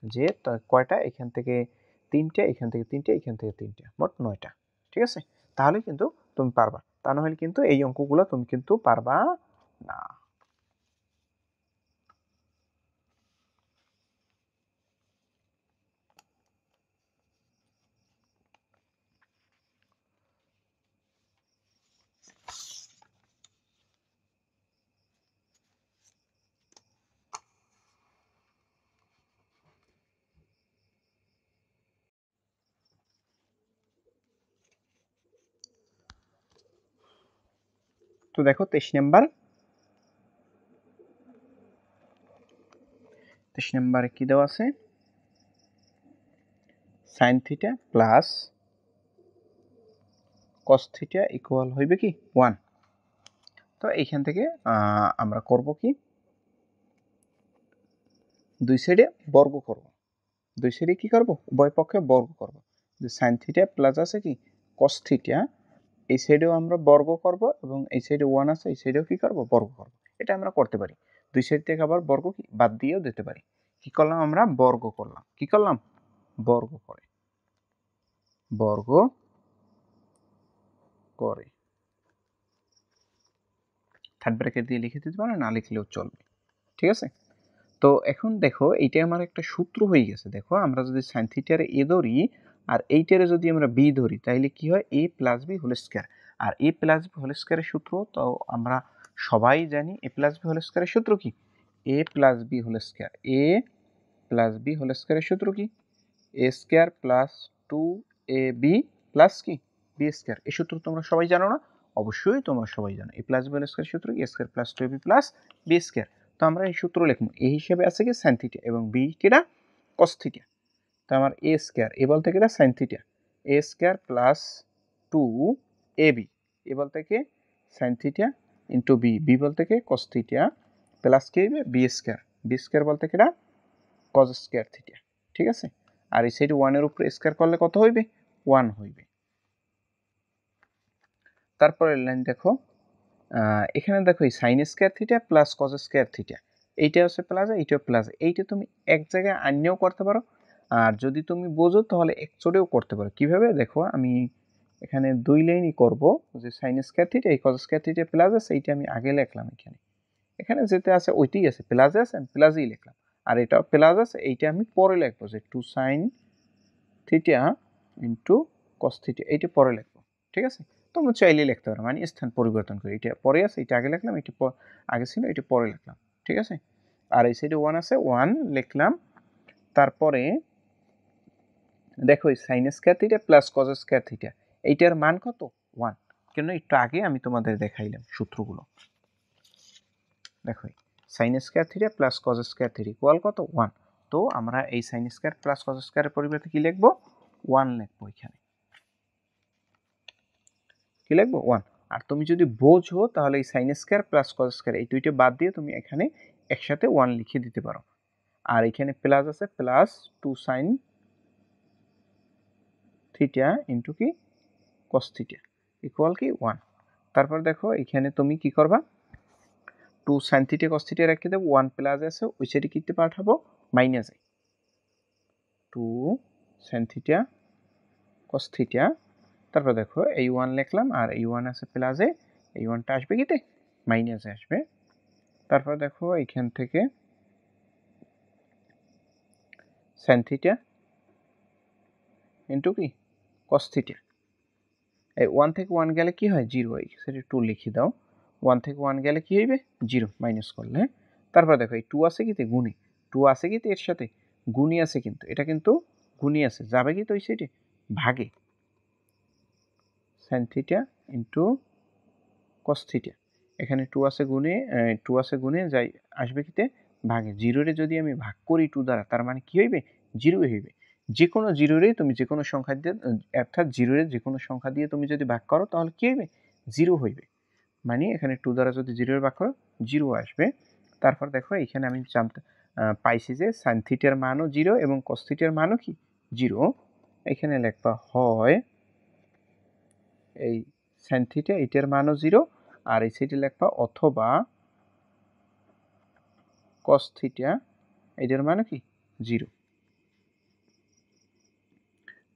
যে কয়টা, এখান থেকে 3টে, এখান থেকে 3টে, এখান থেকে 3টে, মোট 9টা। ঠিক আছে, তাহলে কিন্তু তুমি পারবা, তা না হলে কিন্তু এই অঙ্কগুলো তুমি কিন্তু পারবা না। তো দেখো 23 নাম্বারে কি দেওয়া আছে, sine theta plus cos theta equal হইবে কি 1। তো এইখান থেকে আমরা করব কি, দুই সাইডে বর্গ করব, দুই সাইডে কি করব, উভয় পক্ষে বর্গ করব। যে সাইন থিটা প্লাস আছে কি কস থিটা, এই সাইডেও আমরা বর্গ করব, এবং এই সাইডে 1 আছে, এই সাইডেও কি করব, বর্গ করব। এটা আমরা করতে পারি, দুই সাইড থেকে আবার বর্গ কি বাদ দিয়েও দিতে পারি। কি করলাম আমরা, বর্গ করলাম, কি করলাম, বর্গ করে, বর্গ করে থার্ড ব্র্যাকেট দিয়ে লিখে দিতে পারো, না লিখলেও চলবে। ঠিক আছে, তো এখন দেখো এইটা আমার একটা সূত্র হয়ে গেছে। দেখো আমরা যদি সাইন থিটারে এ ধরি আর এইটারে যদি আমরা বি ধরি, তাইলে কি হয়, এ প্লাস বি হোল স্কয়ার। আর এ প্লাস বি হোল স্কয়ারের সূত্র তো আমরা সবাই জানি, এ প্লাস বি হোল স্কয়ারের সূত্র কি, এ প্লাস বি হোল স্কয়ার, এ প্লাস বি হোল স্কয়ারের সূত্র কি, A square plus 2ab plus কি বি স্কয়ার। এই সূত্র তোমরা সবাই জানো না? অবশ্যই তোমরা সবাই জানো, A plus B whole square সূত্র কি, A square plus 2ab plus B square. তো আমরা এই সূত্র লিখবো, এই হিসেবে আছে কি সাইন থিটা, এবং বি কিটা কস থিটা। তো আমার এ স্কয়ার, এ বলতে কিটা sine theta, a square plus 2ab, a বলতে কি sine theta into b, b বলতে কি কস থিটা, প্লাস কি হবে বি স্কয়ার, বি স্কয়ার বলতে কিটা কজ স্কয়ার থিটা। ঠিক আছে, আর এই সাইড 1 এর উপরে স্কয়ার করলে কত হইবে, 1 হইবে। তারপরে লাইন দেখো, এখানে দেখো এই sine square theta plus cos square theta, এইটা হচ্ছে প্লাস, এইটাও প্লাস, এইটা তুমি এক জায়গায় আনলেও করতে পারো, আর যদি তুমি বোঝো তাহলে এক চোটেও করতে পারো। কিভাবে দেখো, আমি এখানে দুই লাইনই করব, যে সাইন স্কয়ার থিটা এই কজ স্কয়ার থিটা প্লাস আছে, এইটা আমি আগে লিখলাম, এখানে এখানে যেতে আছে ওইটাই আছে, প্লাসে আছে আমি প্লাসই লিখলাম, আর এটাও প্লাস আছে, এইটা আমি পরে লিখবো, যে 2 sign theta into cos theta, এইটা পরে লিখবো। ঠিক আছে, তোমরা চাইলে লিখতে পারো, মানে স্থান পরিবর্তন করে, এটা পরে আছে, এটা আগে লিখলাম, এটা আগে ছিল, এটা পরে লিখলাম। ঠিক আছে, আর এই সাইডে 1 আছে, 1 লিখলাম। তারপরে দেখো এই sine square theta plus cos square theta, এইটার মান কত, 1। কেন, একটু আগে আমি তোমাদের দেখাইলাম সূত্রগুলো। দেখো sine square theta plus cos square theta equal কত, 1। তো আমরা এই সাইন স্কয়ার প্লাস কজ স্কয়ারের পরিবর্তে কি লিখবো, 1 লিখবো এখানে, কি লিখবো 1। আর তুমি যদি বোঝো তাহলে এই sine square plus cos square এই দুইটা বাদ দিয়ে তুমি এখানে একসাথে 1 লিখে দিতে পারো। আর এখানে প্লাস আছে, প্লাস 2 সাইন থিটা ইন্টু কি কস থিটা ইকুয়াল কি 1। তারপর দেখো এখানে তুমি কি করবা, 2 সাইন থিটা কস থিটা রেখে দেবো, 1 প্লাস আছে ওই সাইডে কিতে পাঠাবো, মাইনাসে 2 সাইন থিটা কস থিটা। তারপর দেখো এই 1 লিখলাম, আর এই 1 আছে প্লাসে, এই 1টা আসবে কিতে, মাইনাসে আসবে। তারপর দেখো এখান থেকে সাইন থিটা ইন্টু কি কস থিটা, এই 1 থেকে 1 গেলে কি হয়, 0 হয়, সেটা 2 লিখে দাও। 1 থেকে 1 গেলে কি হইবে, 0 মাইনাস করলে। তারপর দেখো এই 2 আছে কিতে গুণে, 2 আছে কিতে এর সাথে গুণই আছে, কিন্তু এটা কিন্তু গুণই আছে, যাবে কি তো ওই সাইডে ভাগে, sign theta into cos theta, এখানে 2 আছে গুণে, 2 আছে গুণে যাই আসবে কিতে ভাগে, 0 রে যদি আমি ভাগ করি 2 দ্বারা, তার মানে কি হইবে, 0 হইবে। যে কোনো 0 রে তুমি যে কোনো সংখ্যা দিয়ে, অর্থাৎ 0 রে যে কোনো সংখ্যা দিয়ে তুমি যদি ভাগ করো তাহলে কি হইবে, 0 হইবে। মানে এখানে 2 দ্বারা যদি 0 এর ভাগ করো 0 আসবে। তারপর দেখো এখানে আমি জানতে পাইছি যে সাইন থিটার মানও 0 এবং কস থিটার মানও কি 0। এখানে লেখবা হয় এই সাইন থিটা এটার মানও 0, আর এই সাইডে লেখবা অথবা cos থিটা, এটার মানে কি 0।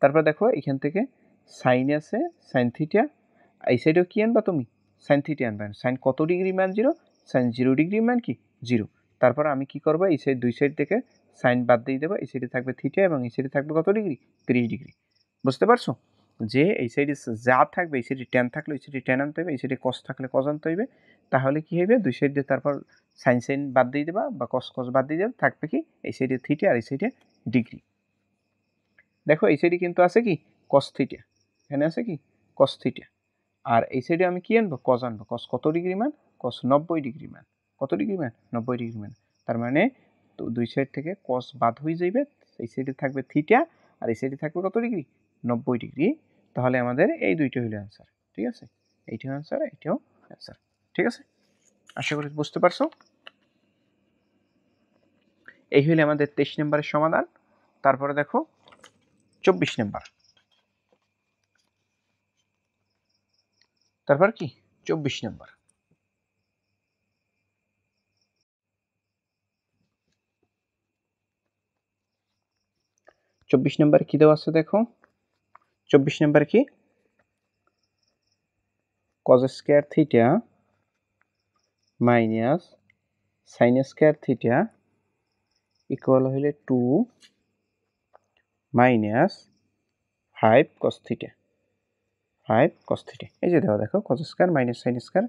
তারপর দেখো এখান থেকে সাইন আছে, সাইন থিটা, এই সাইডেও কি আনবা তুমি, সাইন থিটা আনবা। সাইন কত ডিগ্রি মান 0, সাইন 0 ডিগ্রি মান কি 0। তারপর আমি কি করবো, এই সাইড দুই সাইড থেকে সাইন বাদ দিয়ে দেবো, এই সাইডে থাকবে থিটা এবং এই সাইডে থাকবে কত ডিগ্রি, 30 ডিগ্রি। বুঝতে পারছো যে এই সাইডে যা থাকবে, এই সাইডে ট্যান থাকলে এই সাইডে ট্যান আনতে হবে, এই সাইডে কস থাকলে কস আনতে হবে। তাহলে কি হবে, দুই সাইড দিয়ে তারপর সাইন সাইন বাদ দিয়ে দেবা বা কস কস বাদ দিয়ে দেবে, থাকবে কি এই সাইডে থিটা আর এই সাইডে ডিগ্রি। দেখো এই সাইডে কিন্তু আছে কি cos থিটা, এখানে আছে কি cos থিটা, আর এই সাইডে আমি কি আনবো, cos আনবো। cos কত ডিগ্রি মান, cos 90 ডিগ্রি মান। কত ডিগ্রি মান, 90 ডিগ্রি মান। তার মানে তো দুই সাইড থেকে cos বাদ হয়ে যাবে, এই সাইডে থাকবে থিটা আর এই সাইডে থাকবে কত ডিগ্রি, 90 ডিগ্রি। তাহলে আমাদের এই দুইটা হলো অ্যান্সার। ঠিক আছে, এইটাও অ্যান্সার, এইটাও অ্যান্সার। ঠিক আছে, আশা করি বুঝতে পারছো। এই হইলে আমাদের 23 নম্বরের সমাধান। তারপরে দেখো 24 নম্বর। তারপর কি 24 নম্বর। 24 নম্বর কি দেওয়া আছে দেখো, 24 নম্বর কি cos square theta minus sin square theta equal হইলে 2 minus 5 cos theta, 5 cos theta. এই যে দেওয়া দেখো cos square minus sin square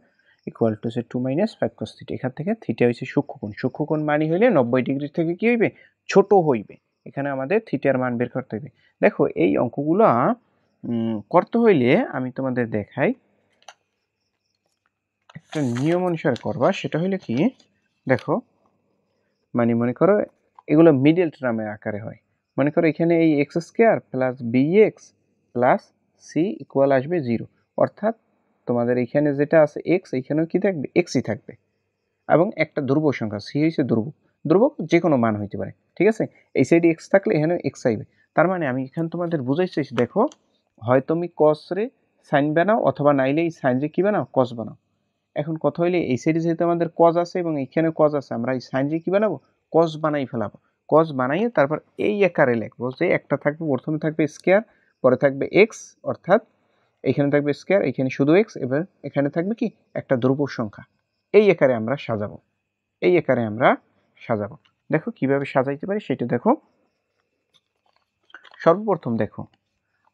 equal to 2 minus 5 cos theta. এখান থেকে থিটা হইছে সূক্ষ্মকোণ, সূক্ষ্মকোণ মানে হইলে 90 ডিগ্রি থেকে কি হইবে, ছোট হইবে। এখানে আমাদের থিটার মান বের করতে হবে। দেখো এই অঙ্কগুলো করতে হইলে আমি তোমাদের দেখাই, একটা নিয়ম অনুসারে করবা। সেটা হইলে কি দেখো, মানে মনে করো এগুলো মিডল টার্মের আকারে হয়। মনে করো এখানে এই x square plus b x plus c equal আসবে 0, অর্থাৎ তোমাদের এখানে যেটা আছে এক্স, এইখানেও কি থাকবে, এক্সই থাকবে এবং একটা ধ্রুবক সংখ্যা সি হইছে ধ্রুবক, ধ্রুবক যে কোনো মান হইতে পারে। ঠিক আছে, এই সাইডে এক্স থাকলে এখানে এক্স আইবে। তার মানে আমি এখানে তোমাদের বুঝাই চাইছি, দেখো হয় তুমি কস রে সাইন বানাও অথবা নাইলে এই সাইন রে কি বানাও, কস বানাও। এখন কথা হইলে এই সাইডে যেহেতু আমাদের কজ আছে এবং এখানে কজ আছে, আমরা এই সাইন রে কি বানাবো, কজ বানাই ফেলাবো। কজ বানাইয়ে তারপর এই আকারে লিখবো যে একটা থাকবে, প্রথমে থাকবে স্কয়ার, পরে থাকবে এক্স, অর্থাৎ এখানে থাকবে স্কয়ার, এখানে শুধু এক্স, এবার এখানে থাকবে কি একটা ধ্রুবক সংখ্যা। এই আকারে আমরা সাজাবো, এই আকারে আমরা সাজাবো। দেখো কিভাবে সাজাইতে পারি সেটা দেখো। সর্বপ্রথম দেখো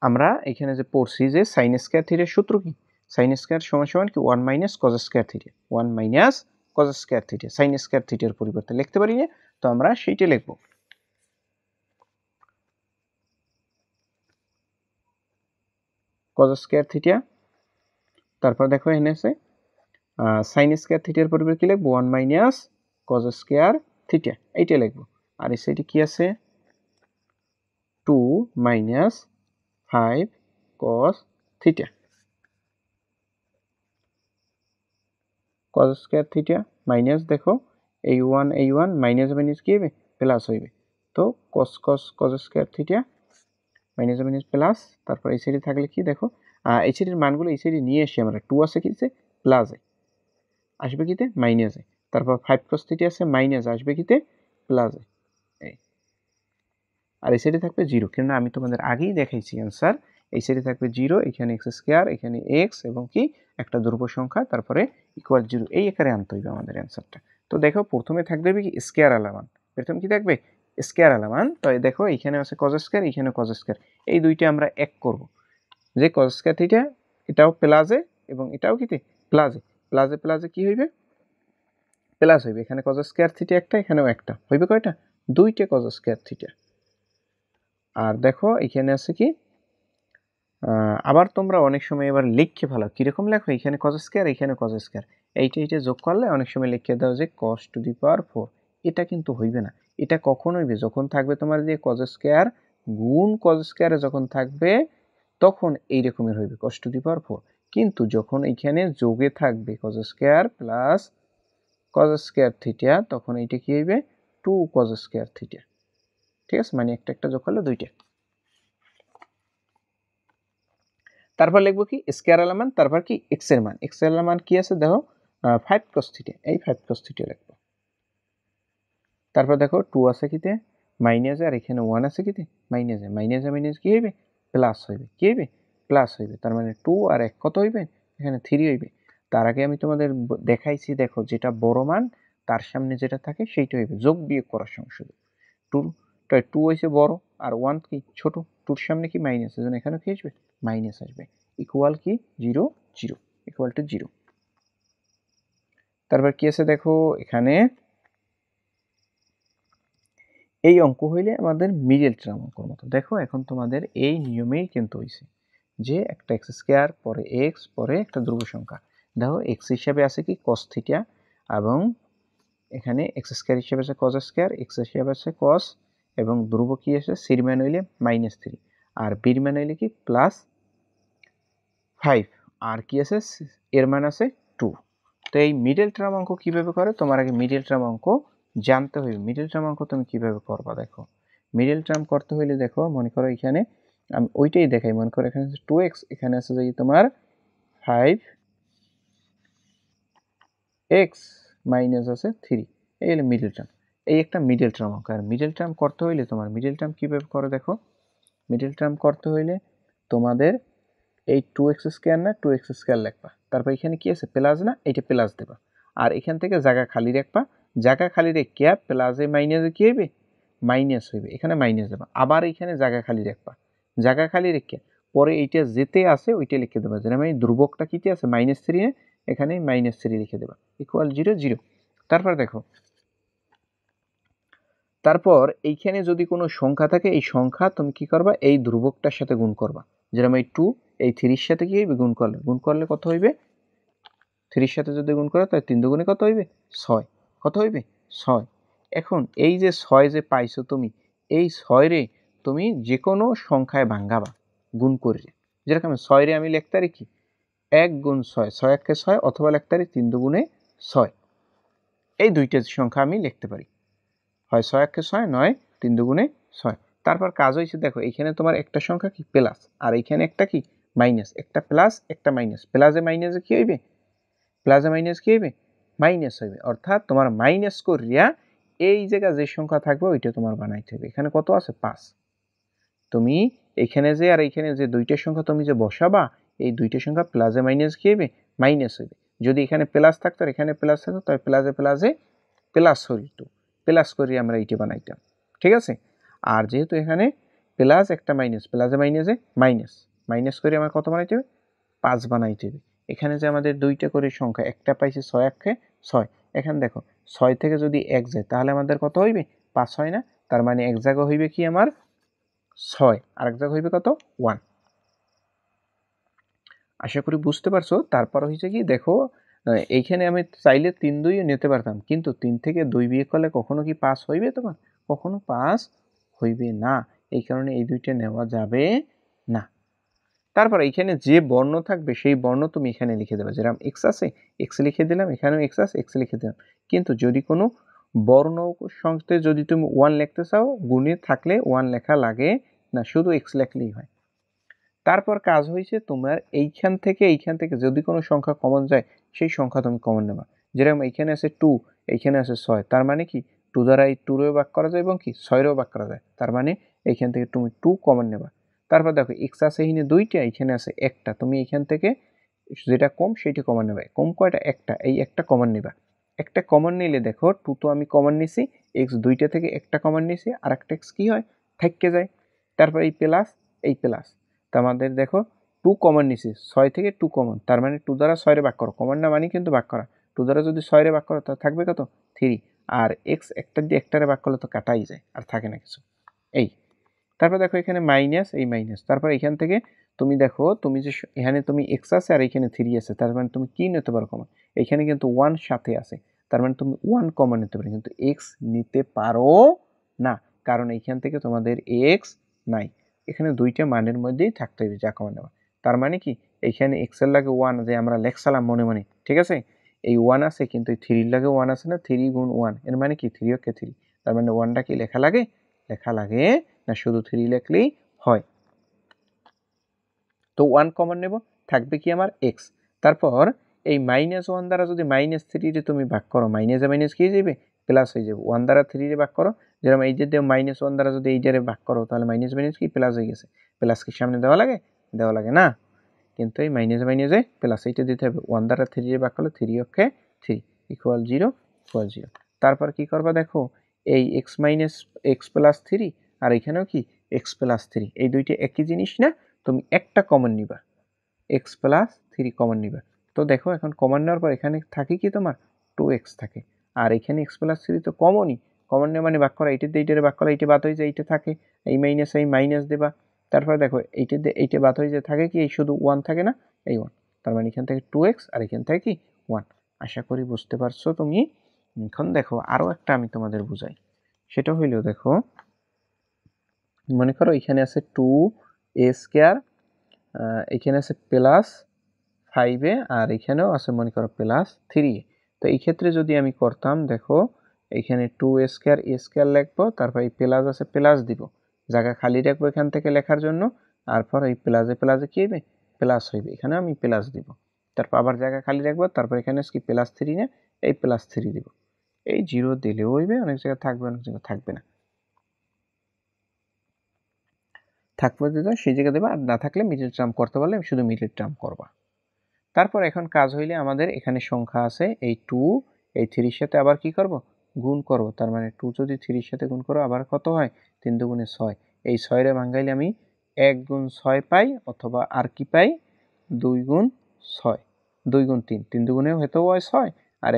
আমরা এখানে যে পড়ছি যে সাইন স্কয়ার থিটার সূত্র কি, সাইন স্কয়ার সমান সমান কি 1 minus cause square theta, 1 minus cause square theta. Sine square থিটার পরিবর্তে লিখতে পারি না, তো আমরা সেইটা লিখব। কজ স্কয়ার থিটা, তারপর দেখো এখানে আছে সাইন স্কয়ার থিটার পরিবর্তে কি লিখব, 1 মাইনাস কজ স্কয়ার থিটা, এইটা লিখব। আর এই সাইডে কি আছে 2 minus 5 cos theta, cos square theta minus দেখো এই 1 মাইনাস মাইনাস কি হবে, প্লাস হইবে। তো cos square theta minus minus plus, তারপর এই সাইডে থাকলে কি দেখো এই সাইডের মানগুলো এই সাইডে নিয়ে আসি আমরা, 2 আছে কিতে প্লাসে আসবে কিতে মাইনাসে, তারপর 5 cos থিটা আছে মাইনাস আসবে কিতে প্লাসে, এই আর এই সাইডে থাকবে 0, কেন আমি তোমাদের আগেই দেখাইছি অ্যান্সার। এই সাইডে থাকবে 0, এখানে এক্স স্কয়ার, এখানে এক্স এবং কি একটা ধ্রুবক সংখ্যা, তারপরে ইকুয়াল 0, এই আকারে আনতে হবে আমাদের অ্যান্সারটা। তো দেখো প্রথমে থাকবে কি স্কয়ার আলামান, প্রথম কি থাকবে স্কয়ার আলামান। তো দেখো এখানে আছে cos স্কয়ার, এখানে cos স্কয়ার, এই দুইটা আমরা এক করব। যে cos স্কয়ার থিটা এটাও প্লাসে এবং এটাও কিতে প্লাসে, প্লাসে প্লাসে কি হইবে, প্লাস হইবে। এখানে cos স্কয়ার থিটা একটা, এখানেও একটা হইবে, কয়টা, দুইটা cos স্কয়ার থিটা। আর দেখো এখানে আছে কি আবার তোমরা অনেক সময় এবার লিখে ফেলো, কিরকম লেখো, এখানে cos স্কয়ার, এখানে cos স্কয়ার, এইটা যোগ করলে অনেক সময় লিখে দাও যে cos টু দি পাওয়ার 4। এটা কিন্তু হইবে না, এটা কখন হইবে, যখন থাকবে তোমার যে cos স্কয়ার গুণ cos স্কয়ারে যখন থাকবে তখন এই রকমের হইবে cos টু দি পাওয়ার 4। কিন্তু যখন এইখানে যোগে থাকবে cos square plus cos square theta, তখন এইটা কি হইবে 2 cos স্কয়ার থিটা। ঠিক আছে, মানে একটা একটা যোগ করলে দুইটা। তারপর লিখবো কি স্কয়ার এর মান, তারপর কি এক্স এর মান। এক্স এর মান কি আছে দেখো 5 cos থিটা, এই 5 cos থিটা লিখবো। তারপর দেখো 2 আছে কিতে মাইনাসে, আর এখানে 1 আছে কিতে মাইনাসে, মাইনাসে মাইনাস কি হইবে প্লাস হইবে, কি হইবে প্লাস হইবে। তার মানে 2 আর 1 কত হইবে এখানে 3 হইবে। তার আগে আমি তোমাদের দেখাইছি, দেখো যেটা বড় মান তার সামনে যেটা থাকে সেইটা হইবে, যোগ বিয়োগ করার সময় শুধু 2, 2 হইছে বড় আর 1 কি ছোট, 2 এর সামনে কি মাইনাস, এজন্য এখানে কি আসবে মাইনাস আসবে, ইকুয়াল কি 0 0 ইকুয়াল টু 0। তারপর কি আছে দেখো এখানে এই অঙ্ক হইলে আমাদের মিডল টার্ম অঙ্কর মতো। দেখো এখন তোমাদের এই নিয়মেই কিন্তু হইছে যে একটা এক্স স্কয়ার পরে এক্স পরে একটা ধ্রুব সংখ্যা। দেখো এক্স হিসাবে আছে কি cos থিটা, এবং এখানে এক্স স্কয়ার হিসাবে আছে cos স্কয়ার, এক্স হিসাবে আছে cos, এবং ধ্রুব কি আছে সির মান হইলে -3 আর বির মান হইলে কি +5, আর কি আছে এর মান আছে 2। তো এই মিডল টার্ম অঙ্ক কিভাবে করে, তোমার আগে মিডল টার্ম অঙ্ক জানতে হবে। মিডল টার্ম অঙ্ক তুমি কিভাবে করবা, দেখো মিডল টার্ম করতে হইলে দেখো মনে করো এখানে আমি ওইটাই দেখাই, মনে করো এখানে আছে 2x, এখানে আছে যে তোমার 5x মাইনাস আছে 3, এই হলো মিডল টার্ম। এই একটা মিডল টার্ম অঙ্ক। আর মিডল টার্ম করতে হইলে তোমার মিডল টার্ম কিভাবে করে দেখো, মিডল টার্ম করতে হইলে তোমাদের এই 2x স্কয়ার না 2x স্কয়ার লিখবা, তারপর এখানে কি আছে প্লাস না, এটা প্লাস দেবা, আর এখান থেকে জায়গা খালি রাখবা, জায়গা খালি রেখে প্লাসে মাইনাসে কি হইবে মাইনাস হইবে, এখানে মাইনাস দেবা, আবার এখানে জায়গা খালি রাখবা, জায়গা খালি রেখে পরে এইটা যেতে আছে ওইটা লিখে দেবা, যেরকম এই ধ্রুবকটা কিতে আছে -3, এখানে -3 লিখে দেবা, ইকুয়াল 0 0। তারপর দেখো তারপর এইখানে যদি কোনো সংখ্যা থাকে এই সংখ্যা তুমি কি করবা এই ধ্রুবকটার সাথে গুণ করবা, যেরকম এই 2 এই 3 এর সাথে কি হইবে গুণ করলে কত হইবে 3 এর সাথে যদি গুণ করো তাহলে 3 দুগুণে কত হইবে 6, কত হইবে 6। এখন এই যে 6 যে পাইছো তুমি, এই 6 রে তুমি যে কোনো সংখ্যায় ভাঙাবা গুণ করে, যেরকম 6 রে আমি লিখতে পারি কি 1 গুণ 6, 6 একে 6, অথবা লিখতে পারি 3 দুগুণে 6, এই দুইটা সংখ্যা আমি লিখতে পারি, হয় 6 একে 6 নয় 3 দুগুণে 6। তারপর কাজ হইছে দেখো এখানে তোমার একটা সংখ্যা কি প্লাস, আর এখানে একটা কি মাইনাস, একটা প্লাস একটা মাইনাস, প্লাসে মাইনাসে কি হইবে প্লাসে মাইনাস কি হইবে মাইনাস হইবে, অর্থাৎ তোমার মাইনাস করিয়া এই জায়গা যে সংখ্যা থাকবে ওইটা তোমার বানাইতে হবে। এখানে কত আছে 5, তুমি এখানে যে আর এখানে যে দুইটা সংখ্যা তুমি যে বসাবা এই দুইটা সংখ্যা প্লাসে মাইনাস কি হইবে মাইনাস হইবে, যদি এখানে প্লাস থাকতো আর এখানে প্লাস থাকতো তাহলে প্লাসে প্লাসে প্লাস হইতো, প্লাস করি আমরা এইটা বানাইতাম, ঠিক আছে। আর যেহেতু এখানে প্লাস একটা মাইনাস, প্লাসে মাইনাসে মাইনাস, মাইনাস করে আমার কত বানাইতে হবে 5 বানাইতে হবে। এখানে যে আমাদের দুইটা করে সংখ্যা, একটা পাইছি 6 একে 6, এখানে দেখো 6 থেকে যদি 1 যায় তাহলে আমাদের কত হইবে 5 হয় না, তার মানে এক জায়গা হইবে কি আমার 6 আর এক জায়গা হইবে কত 1। আশা করি বুঝতে পারছো। তারপর হইছে কি দেখো এইখানে আমি চাইলে 3 2 নিতে পারতাম, কিন্তু 3 থেকে 2 বিয়োগ করলে কখনো কি 5 হইবে তোমার, কখনো 5 হইবে না, এই কারণে এই দুইটা নেওয়া যাবে না। তারপর এখানে যে বর্ণ থাকবে সেই বর্ণ তুমি এখানে লিখে দেবে, যেরকম x আছে x লিখে দিলাম, এখানেও x আছে x লিখে দিলাম। কিন্তু যদি কোনো বর্ণ সংখ্যাতে যদি তুমি 1 লিখতে চাও গুণে থাকলে 1 লেখা লাগে না, শুধু x লিখলেই হয়। তারপর কাজ হইছে তোমার এইখান থেকে যদি কোনো সংখ্যা কমন যায় সেই সংখ্যা তুমি কমন নেবা, যেরকম এইখানে আছে 2 এইখানে আছে 6, তার মানে কি 2 দ্বারা এই 2 রেও ভাগ করা যায় এবং কি 6 রেও ভাগ করা যায়, তার মানে এইখান থেকে তুমি 2 কমন নেবা। তারপর দেখো x আছে এখানে 2টা, এখানে আছে একটা, তুমি এখান থেকে যেটা কম সেইটা কমন নেবা, কম কয়টা একটা, এই একটা কমন নেবা। একটা কমন নিলে দেখো 2 তো আমি কমন নিছি, x দুইটা থেকে একটা কমন নিছি, আর একটা x কি হয় থাইক্কে যায়। তারপর এই প্লাস এই প্লাস, তো আমাদের দেখো 2 কমন নিছি, 6 থেকে 2 কমন, তার মানে 2 দ্বারা 6 রে ভাগ করো, কমন না মানে কিন্তু ভাগ করা, 2 দ্বারা যদি 6 রে ভাগ করো তাহলে থাকবে কত 3, আর x একটা দিয়ে একটারে ভাগ করলে তো কাটাই যায় আর থাকে না কিছু এই। তারপর দেখো এখানে মাইনাস এই মাইনাস, তারপর এখান থেকে তুমি দেখো তুমি যে এখানে তুমি x আছে আর এখানে 3 আছে, তার মানে তুমি কি নিতে পারো কমন, এখানে কিন্তু 1 সাথে আছে, তার মানে তুমি 1 কমন নিতে পারো, কিন্তু x নিতে পারো না, কারণ এইখান থেকে তোমাদের x নাই, এখানে দুইটা মানের মধ্যেই থাকতে হবে যা কমন নেওয়া। তার মানে কি এইখানে x এর লাগে 1 যে আমরা লেখছিলাম মনে মনে, ঠিক আছে, এই 1 আছে কিন্তু এই 3 এর লাগে 1 আছে না, 3 গুণ 1 এর মানে কি 3 ওকে 3, তার মানে 1টা কি লেখা লাগে, লেখা লাগে না, শুধু 3 লিখলেই হয়। তো 1 কমন নেব, থাকবে কি আমার x। তারপর এই -1 দ্বারা যদি -3 রে তুমি ভাগ করো, মাইনাসে মাইনাস কি হয়ে যাবে প্লাস হয়ে যাবে। 1 দ্বারা 3 রে ভাগ করো, যেরকম এই যে -1 দ্বারা যদি এইটারে ভাগ করো তাহলে মাইনাস মাইনাস কি প্লাস হয়ে গেছে। প্লাস কি সামনে দেওয়া লাগে? দেওয়া লাগে না, কিন্তু এই মাইনাস মাইনাসে প্লাস এইটা দিতে হবে। 1 দ্বারা 3 রে ভাগ করলে 3 অক্ষে 3 ইকুয়াল 0 ইকুয়াল 0। তারপর কি করবা দেখো, এই x মাইনাস x প্লাস 3 আর এখানেও কি x প্লাস 3, এই দুইটা একই জিনিস না, তুমি একটা কমন নিবা, x প্লাস 3 কমন নিবা। তো দেখো এখন কমন নেওয়ার পর এখানে থাকে কি তোমার 2x থাকে, আর এখানে x প্লাস 3 তো কমনই, কমন নেওয়া মানে ভাগ করা, এইটা দিয়ে এইটারে ভাগ করা, এইটা বাদ হয়ে যায়, এইটা থাকে, এই মাইনাস দেবা। তারপর দেখো এইটা দিয়ে এইটা বাদ হয়ে যায়, থাকে কি এই শুধু 1 থাকে না, এই 1, তার মানে এখান থেকে 2x আর এখান থেকে কি 1। আশা করি বুঝতে পারছো তুমি। এখন দেখো আরো একটা আমি তোমাদের বুঝাই, সেটা হইলো দেখো, মনে করো এখানে আছে 2a স্কয়ার, এখানে আছে প্লাস 5a, আর এখানেও আছে মনে করো প্লাস 3a। তো এই ক্ষেত্রে যদি আমি করতাম দেখো, এখানে 2a স্কয়ার a স্কয়ার লিখবো, তারপর এই প্লাস আছে প্লাস দিব, জায়গা খালি রাখবো এখান থেকে লেখার জন্য, তারপর এই প্লাসে কি হবে, প্লাস হইবে, এখানে আমি প্লাস দিব, তারপর আবার জায়গা খালি রাখবো, তারপর এখানে কি প্লাস 3 না, এই প্লাস 3 দিব। এই জিরো দিলেও হইবে, অনেক জায়গায় থাকবে অনেক জায়গায় থাকবে না, থাকবে দিতে সেই জায়গায় দেবা, আর না থাকলে মিডল টার্ম করতে পারলে শুধু মিডল টার্ম করবা। তারপর এখন কাজ হইলে আমাদের এখানে সংখ্যা আছে এই 2, এই 3 এর সাথে আবার কি করব, গুণ করব। তার মানে 2 যদি 3 এর সাথে গুণ করো আবার কত হয়, 3 দুগুণে 6। এই 6 রে ভাঙাইলে আমি 1 গুণ 6 পাই, অথবা আর কি পাই 2 গুণ 6, 2 গুণ 3, 3 দুগুণে হয়তো হয় 6, আর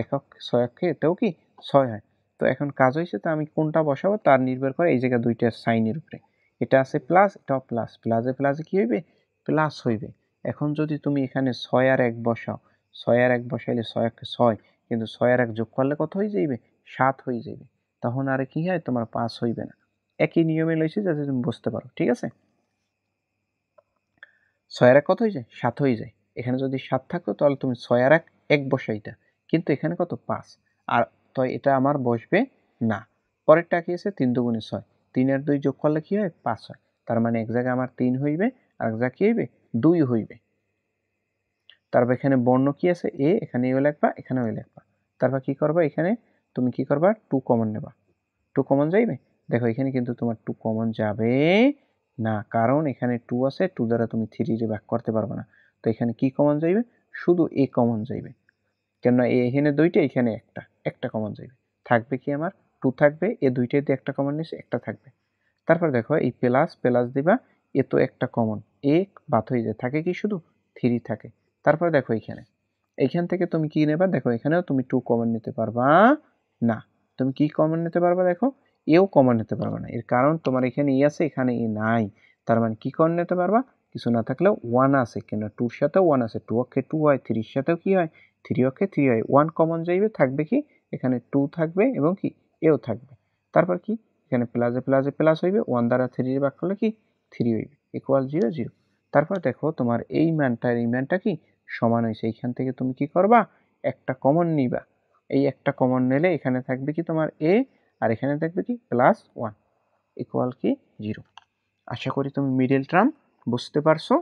6 অক্ষে এটাও কি 6 হয়। তো এখন কাজ হয়েছে, তো আমি কোনটা বসাবো তার নির্ভর করে এই জায়গা দুইটা সাইনের উপরে, এটা আছে প্লাস, এটাও প্লাস, প্লাসে প্লাসে কি হইবে, প্লাস হইবে। এখন যদি তুমি এখানে 6 আর 1 বসাও, 6 আর 1 বসাইলে 6 একে 6, কিন্তু 6 আর 1 যোগ করলে কত হয়ে যাইবে, 7 হয়ে যাবে। তখন আর কি হয়, তোমার 5 হইবে না। একই নিয়মে লইছি যাতে তুমি বুঝতে পারো, ঠিক আছে। 6 আর 1 কত হয়ে যায়, 7 হয়ে যায়। এখানে যদি 7 থাকতো তাহলে তুমি 6 আর 1 1 বসাইতা, কিন্তু এখানে কত 5, আর তো এটা আমার বসবে না। পরেরটা কি আছে, 3 দুগুণে 6, 3 আর 2 যোগ করলে কি হয়, 5 হয়। তার মানে এক জায়গায় আমার 3 হইবে, আর এক জায়গায় কি হইবে, 2 হইবে। তারপর এখানে বর্ণ কি আছে এ, এখানে এও লিখবা, এখানেও লিখবা। তারপর কি করবা, এখানে তুমি কি করবা 2 কমন নেবা, 2 কমন যাইবে। দেখো এখানে কিন্তু তোমার 2 কমন যাবে না, কারণ এখানে 2 আছে, 2 দ্বারা তুমি 3 রে ভাগ করতে পারবে না। তো এখানে কি কমন যাইবে, শুধু এ কমন যাইবে, কেননা এখানে দুইটা, এখানে একটা কমন যাইবে। থাকবে কি আমার 2 থাকবে, এ দুইটাতে একটা কমন নিছে, একটা থাকবে। তারপর দেখো এই প্লাস প্লাস দিবা, এ তো একটা কমন, এ বাদ হয়ে যায়, থাকে কি শুধু 3 থাকে। তারপর দেখো এইখান থেকে তুমি কি নেবা, দেখো এখানেও তুমি 2 কমন নিতে পারবা না। তুমি কি কমন নিতে পারবা, দেখো এও কমন নিতে পারবা না, এর কারণ তোমার এখানে ই আছে, এখানে ই নাই। তার মানে কি কমন নিতে পারবা, কিছু না থাকলেও 1 আছে, কেন 2 এর সাথেও 1 আছে, 2 অক্ষে 2 হয়, 3 এর সাথেও কি হয়, 3 অক্ষে 3 হয়। 1 কমন যাইবে, থাকবে কি এখানে 2 থাকবে, এবং কি এও থাকবে। তারপর কি এখানে প্লাসে প্লাসে প্লাস হইবে, 1 দ্বারা 3 ভাগ করলে কি 3 হইবে, ইকুয়াল 0 0। তারপর দেখো তোমার এই মানটা এই মানটা কি সমান হয়েছে, এইখান থেকে তুমি কি করবা, একটা কমন নিবা। এই একটা কমন নিলে এখানে থাকবে কি তোমার এ, আর এখানে থাকবে কি +1 ইকুয়াল কি 0। আশা করি তুমি মিডল টার্ম বুঝতে পারছো।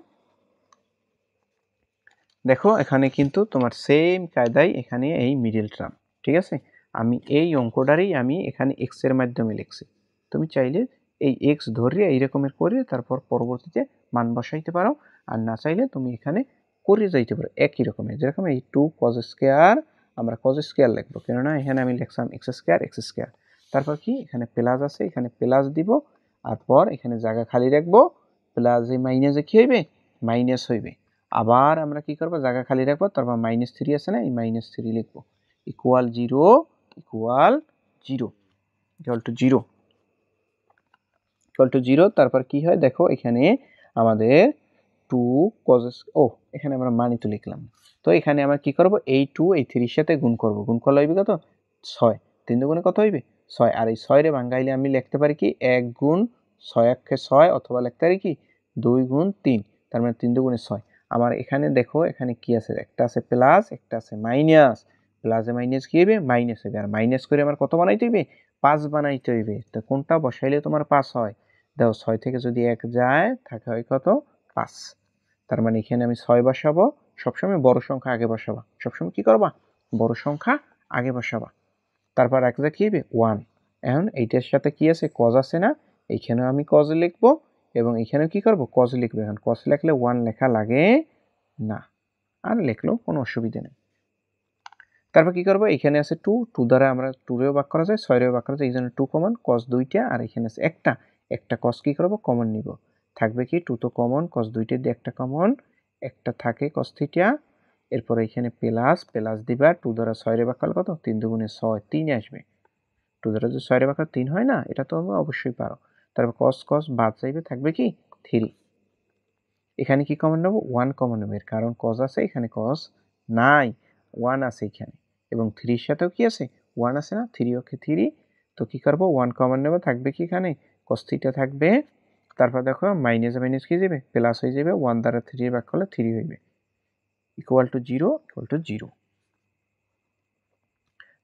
দেখো এখানে কিন্তু তোমার সেম কায়দায় এখানে এই মিডল টার্ম, ঠিক আছে। আমি এই অঙ্কটারই আমি এখানে এক্স এর মাধ্যমে লিখছি, তুমি চাইলে এই এক্স ধরে এই রকমের করে তারপর পরবর্তীতে মান বসাইতে পারো, আর না চাইলে তুমি এখানে করে যাইতে পারো একই রকমের, যেরকম এই 2 cos স্কয়ার, আমরা cos স্কয়ার লিখবো, কেননা এখানে আমি লিখলাম এক্স স্কয়ার। তারপর কি এখানে প্লাস আছে, এখানে প্লাস দিব, আর পর এখানে জায়গা খালি রাখবো, প্লাসে মাইনাসে কি হইবে, মাইনাস হইবে। আবার আমরা কি করবো, জায়গা খালি রাখবো, তারপর -3 আছে না, এই -3 লিখবো, equal 0 equal 0 equal to 0 equal to 0। তারপর কি হয় দেখো, এখানে আমাদের 2 cos, এখানে আমরা মানই তো লিখলাম। তো এখানে আমরা কি করব, এই 2 এই 3 এর সাথে গুণ করব, গুণ করলে হইবে কত 6, 3 দুগুণে কত হইবে 6, আর এই 6 রে ভাঙাইলে আমি লিখতে পারি কি 1 গুণ 6 একে 6, অথবা লিখতে পারি কি 2 গুণ 3, তার মানে 3 দুগুণে 6। আমার এখানে দেখো এখানে কি আছে, একটা আছে প্লাস, একটা আছে মাইনাস, প্লাসে মাইনাস কি হবে, মাইনাস হবে, আর মাইনাস করে আমার কত বানাইতে হইবে, 5 বানাইতে হইবে। তো কোনটা বসাইলে তোমার 5 হয়, দেখো 6 থেকে যদি 1 যায় থাকে হয় কত 5। তার মানে এখানে আমি 6 বসাবো, সবসময় বড় সংখ্যা আগে বসাবা, সবসময় কি করবা, বড় সংখ্যা আগে বসাবা। তারপর একটা কি হবে 1। এখন এইটার সাথে কি আছে cos আছে না, এইখানেও আমি cos লিখবো এবং এখানেও কি করব cos লিখবো। এখন cos লিখলে 1 লেখা লাগে না, আর লিখলেও কোনো অসুবিধা নেই। তারপর কি করব, এখানে আছে 2, 2 দ্বারা আমরা 2 রেও ভাগ করা যায়, 6 রেও ভাগ করা যায়, এই জন্য 2 কমন, cos 2টা, আর এখানে আছে একটা cos কি করব কমন নিব, থাকবে কি 2 তো কমন, cos 2টা দিয়ে একটা কমন, একটা থাকে cos থিটা, এরপর এখানে প্লাস প্লাস দিবা, 2 দ্বারা 6 রে ভাগ করলে কত, 3 দুগুণে 6, 3 আসবে। 2 দ্বারা যদি 6 রে ভাগ করলে 3 হয় না, এটা তো আমরা অবশ্যই পারো। তারপর cos cos বাদ যাইবে, থাকবে কি 3। এখানে কি কমন নেব, 1 কমন নেব, এর কারণ cos আছে, এখানে cos নাই, 1 আছে এখানে, এবং 3 এর সাথেও কি আছে 1 আছে না, 3 ওকে 3, তো কি করব 1 কমন নেব, থাকবে কি এখানে cos থিটা থাকবে। তারপর দেখো মাইনাস মাইনাস কি যাবে প্লাস হয়ে যাবে, 1 দ্বারা 3 ভাগ করলে 3 হইবে, ইকুয়াল টু 0।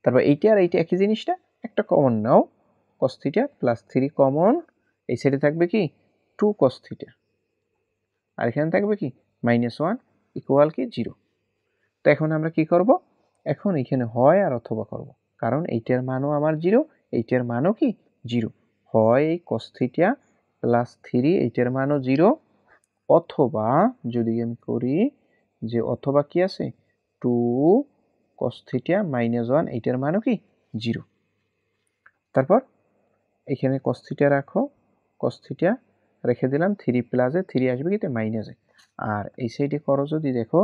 তারপর এইটা আর এইটা একই জিনিসটা, একটা কমন নাও, cos থিটা প্লাস 3 কমন, এই সাইডে থাকবে কি 2 cos থিটা, আর এখানে থাকবে কি -1 ইকুয়াল কি 0। তো এখন আমরা কি করব, এখন এখানে হয় আর অথবা করব, কারণ এইটার মানও আমার 0, এইটার মানও কি 0, হয় এই cos থিটা প্লাস 3 এইটার মানও 0, অথবা যদি আমি করি যে অথবা কি আছে 2 cos থিটা -1 এইটার মানও কি 0। তারপর এখানে cos থিটা রাখো, cos থিটা রেখে দিলাম, 3 প্লাসে 3 আসবে কি মাইনাসে, আর এই সাইডে করো যদি দেখো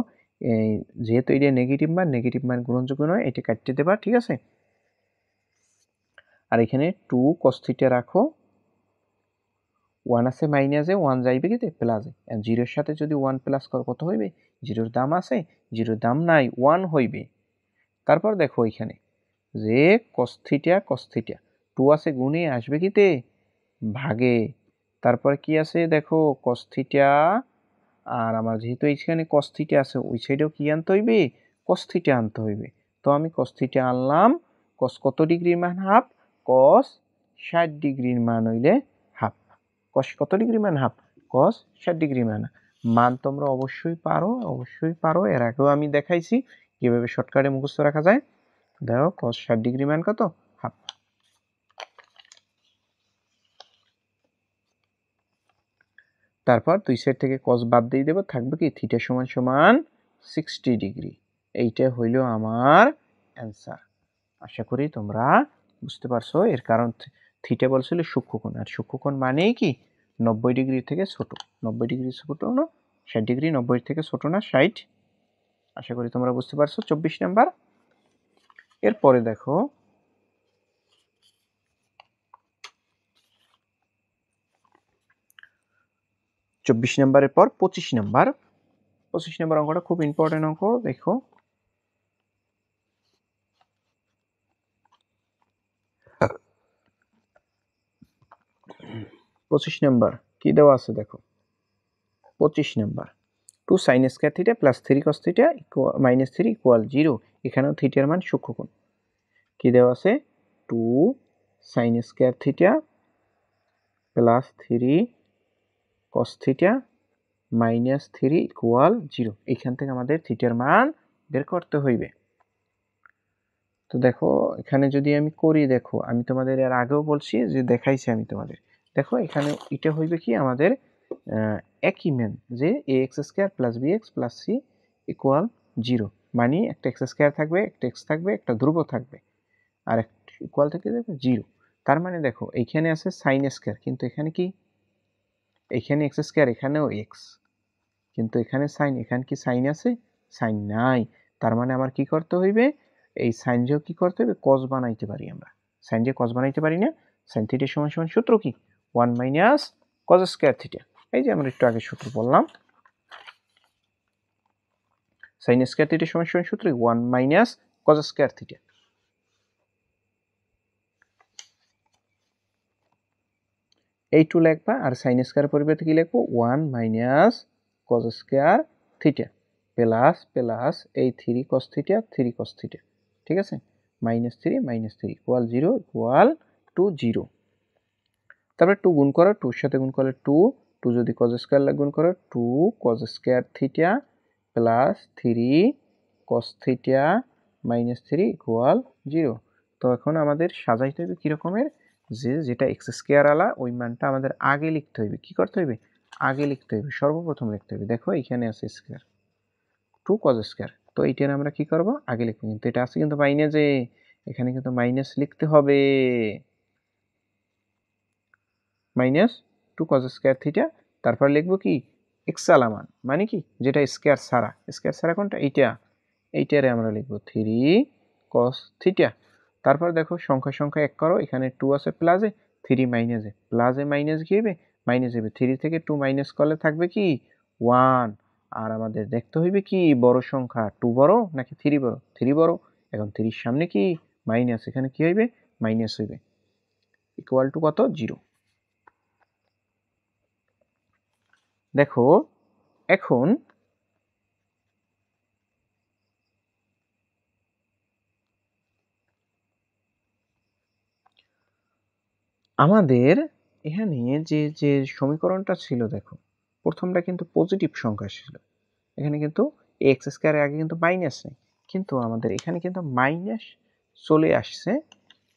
যেহেতু এটা নেগেটিভ মান গ্রহণযোগ্য নয়, এটা কাটতে দেবা, ঠিক আছে। আর এখানে 2 cos থিটা রাখো, 1 আছে মাইনাসে, 1 যাইবে কি প্লাসে, 0 এর সাথে যদি 1 প্লাস করো কত হইবে, 0 এর দাম আছে, 0 এর দাম নাই, 1 হইবে। তারপর দেখো এখানে যে cos থিটা 2 আছে গুণে আসবে কিতে ভাগে, তারপর কি আছে দেখো cos থিটা, আর আমার যেহেতু এইখানে cos থিটা আছে, ওই সাইডেও কি আনতে হইবে cos থিটা আনতে হইবে। তো আমি cos থিটা আনলাম, cos কত ডিগ্রির মান হাফ, cos 60 ডিগ্রির মান হইলে হাফ, cos কত ডিগ্রি মান হাফ, cos 60 ডিগ্রি মান তোমরা অবশ্যই পারো, এর আগেও আমি দেখাইছি কিভাবে শর্টকাটে মুখস্থ রাখা যায়। দেখো cos 60 ডিগ্রি মান কত, হাফ। তারপর দুই সাইড থেকে cos বাদ দিয়ে দেব, থাকবে কি থিটা সমান সমান 60 ডিগ্রি। এইটা হইল আমার অ্যান্সার। আশা করি তোমরা বুঝতে পারছো, এর কারণ থিটা বলছিল সূক্ষ্মকোণ, আর সূক্ষ্মকোণ মানেই কি 90 ডিগ্রি থেকে ছোট, 90 ডিগ্রি ছোট না 60 ডিগ্রি, 90 থেকে ছোট না 60। আশা করি তোমরা বুঝতে পারছো। 24 নাম্বার, এরপরে দেখো 24 নাম্বারের পর 25 নাম্বার। 25 নাম্বার অঙ্কটা খুব ইম্পর্টেন্ট অঙ্ক, দেখো 25 নাম্বার কি দেওয়া আছে দেখো, 25 number 2 sin square theta plus 3 cos theta minus 3 equal 0, এখানেও থিটার মান সূক্ষ্মকোণ। কি দেওয়া আছে 2 sin square theta plus 3 cos theta minus 3 equal 0, এখান থেকে আমাদের থিটার মান বের করতে হইবে। তো দেখো এখানে যদি আমি করি, দেখো আমি তোমাদের এর আগেও বলছি যে দেখাইছি আমি তোমাদের, দেখো এখানে এটা হইবে কি আমাদের একই মান, যে ax square plus bx plus c equal 0, মানে একটা x স্কয়ার থাকবে, একটা x থাকবে, একটা ধ্রুব থাকবে, আর একটা ইকুয়াল থেকে দেখো 0। তার মানে দেখো এইখানে আছে sin স্কয়ার, কিন্তু এখানে কি, এখানে x স্কয়ার, এখানেও x, কিন্তু এখানে sin, এখানে কি sin আছে, sin নাই। তার মানে আমার কি করতে হইবে, এই sin যে কি করতে হবে cos বানাইতে পারি আমরা, sin যে cos বানাইতে পারি না, sin থিটা সমান সমান সূত্র কি 1 মাইনাস cos স্কয়ার থিটা, এই যে আমরা একটু আগে সূত্র বললাম, sin স্কয়ার থিটা সমান সমান সূত্র 1 মাইনাস cos স্কয়ার থিটা। এই 2 লিখবা, আর sin স্কয়ার পরিবর্তে কি লিখবো 1 minus cos square theta plus plus এই 3 cos থিটা 3 cos থিটা, ঠিক আছে, -3 ইকুয়াল 0 ইকুয়াল টু 0। তারপরে 2 গুণ করো, 2 এর সাথে গুণ করলে 2, 2 যদি cos স্কয়ার গুণ করো 2 cos square theta plus 3 cos theta minus 3 equal 0। তো এখন আমাদের সাজাইতে হইবে কি রকমের, যে যেটা এক্স স্কোয়ার আলা ওই মানটা আমাদের আগে লিখতে হইবে। কি করতে হইবে? আগে লিখতে হইবে, সর্বপ্রথম লিখতে হইবে। দেখো এখানে আছে স্কোয়ার, 2 cos স্কোয়ার, তো এইটার আমরা কি করব? আগে লিখব। কিন্তু এটা আছে কিন্তু মাইনাসে, এখানে কিন্তু মাইনাস লিখতে হবে, মাইনাস 2 cos স্কোয়ার থিটা। তারপর লিখব কি? এক্স আলা মান, মানে কি? যেটা স্কোয়ার ছাড়া, স্কোয়ার ছাড়া কোনটা? এইটা, এইটারে আমরা লিখব 3 cos থিটা। তারপর দেখো সংখ্যা সংখ্যা এক করো, এখানে 2 আছে প্লাসে, 3 মাইনাসে, প্লাসে মাইনাস কি হবে? মাইনাস হবে। 3 থেকে 2 মাইনাস করলে থাকবে কি? 1। আর আমাদের দেখতে হইবে কি বড় সংখ্যা, 2 বড় নাকি 3 বড়? 3 বড়। এখন 3 সামনে কি? মাইনাস, এখানে কি হইবে? মাইনাস হইবে। ইকুয়াল টু কত? 0। দেখো এখন আমাদের এখানে যে যে সমীকরণটা ছিল, দেখো প্রথমটা কিন্তু পজিটিভ সংখ্যা ছিল, এখানে কিন্তু এক্স স্কোয়ারের আগে কিন্তু মাইনাস নেই, কিন্তু আমাদের এখানে কিন্তু মাইনাস চলে আসছে।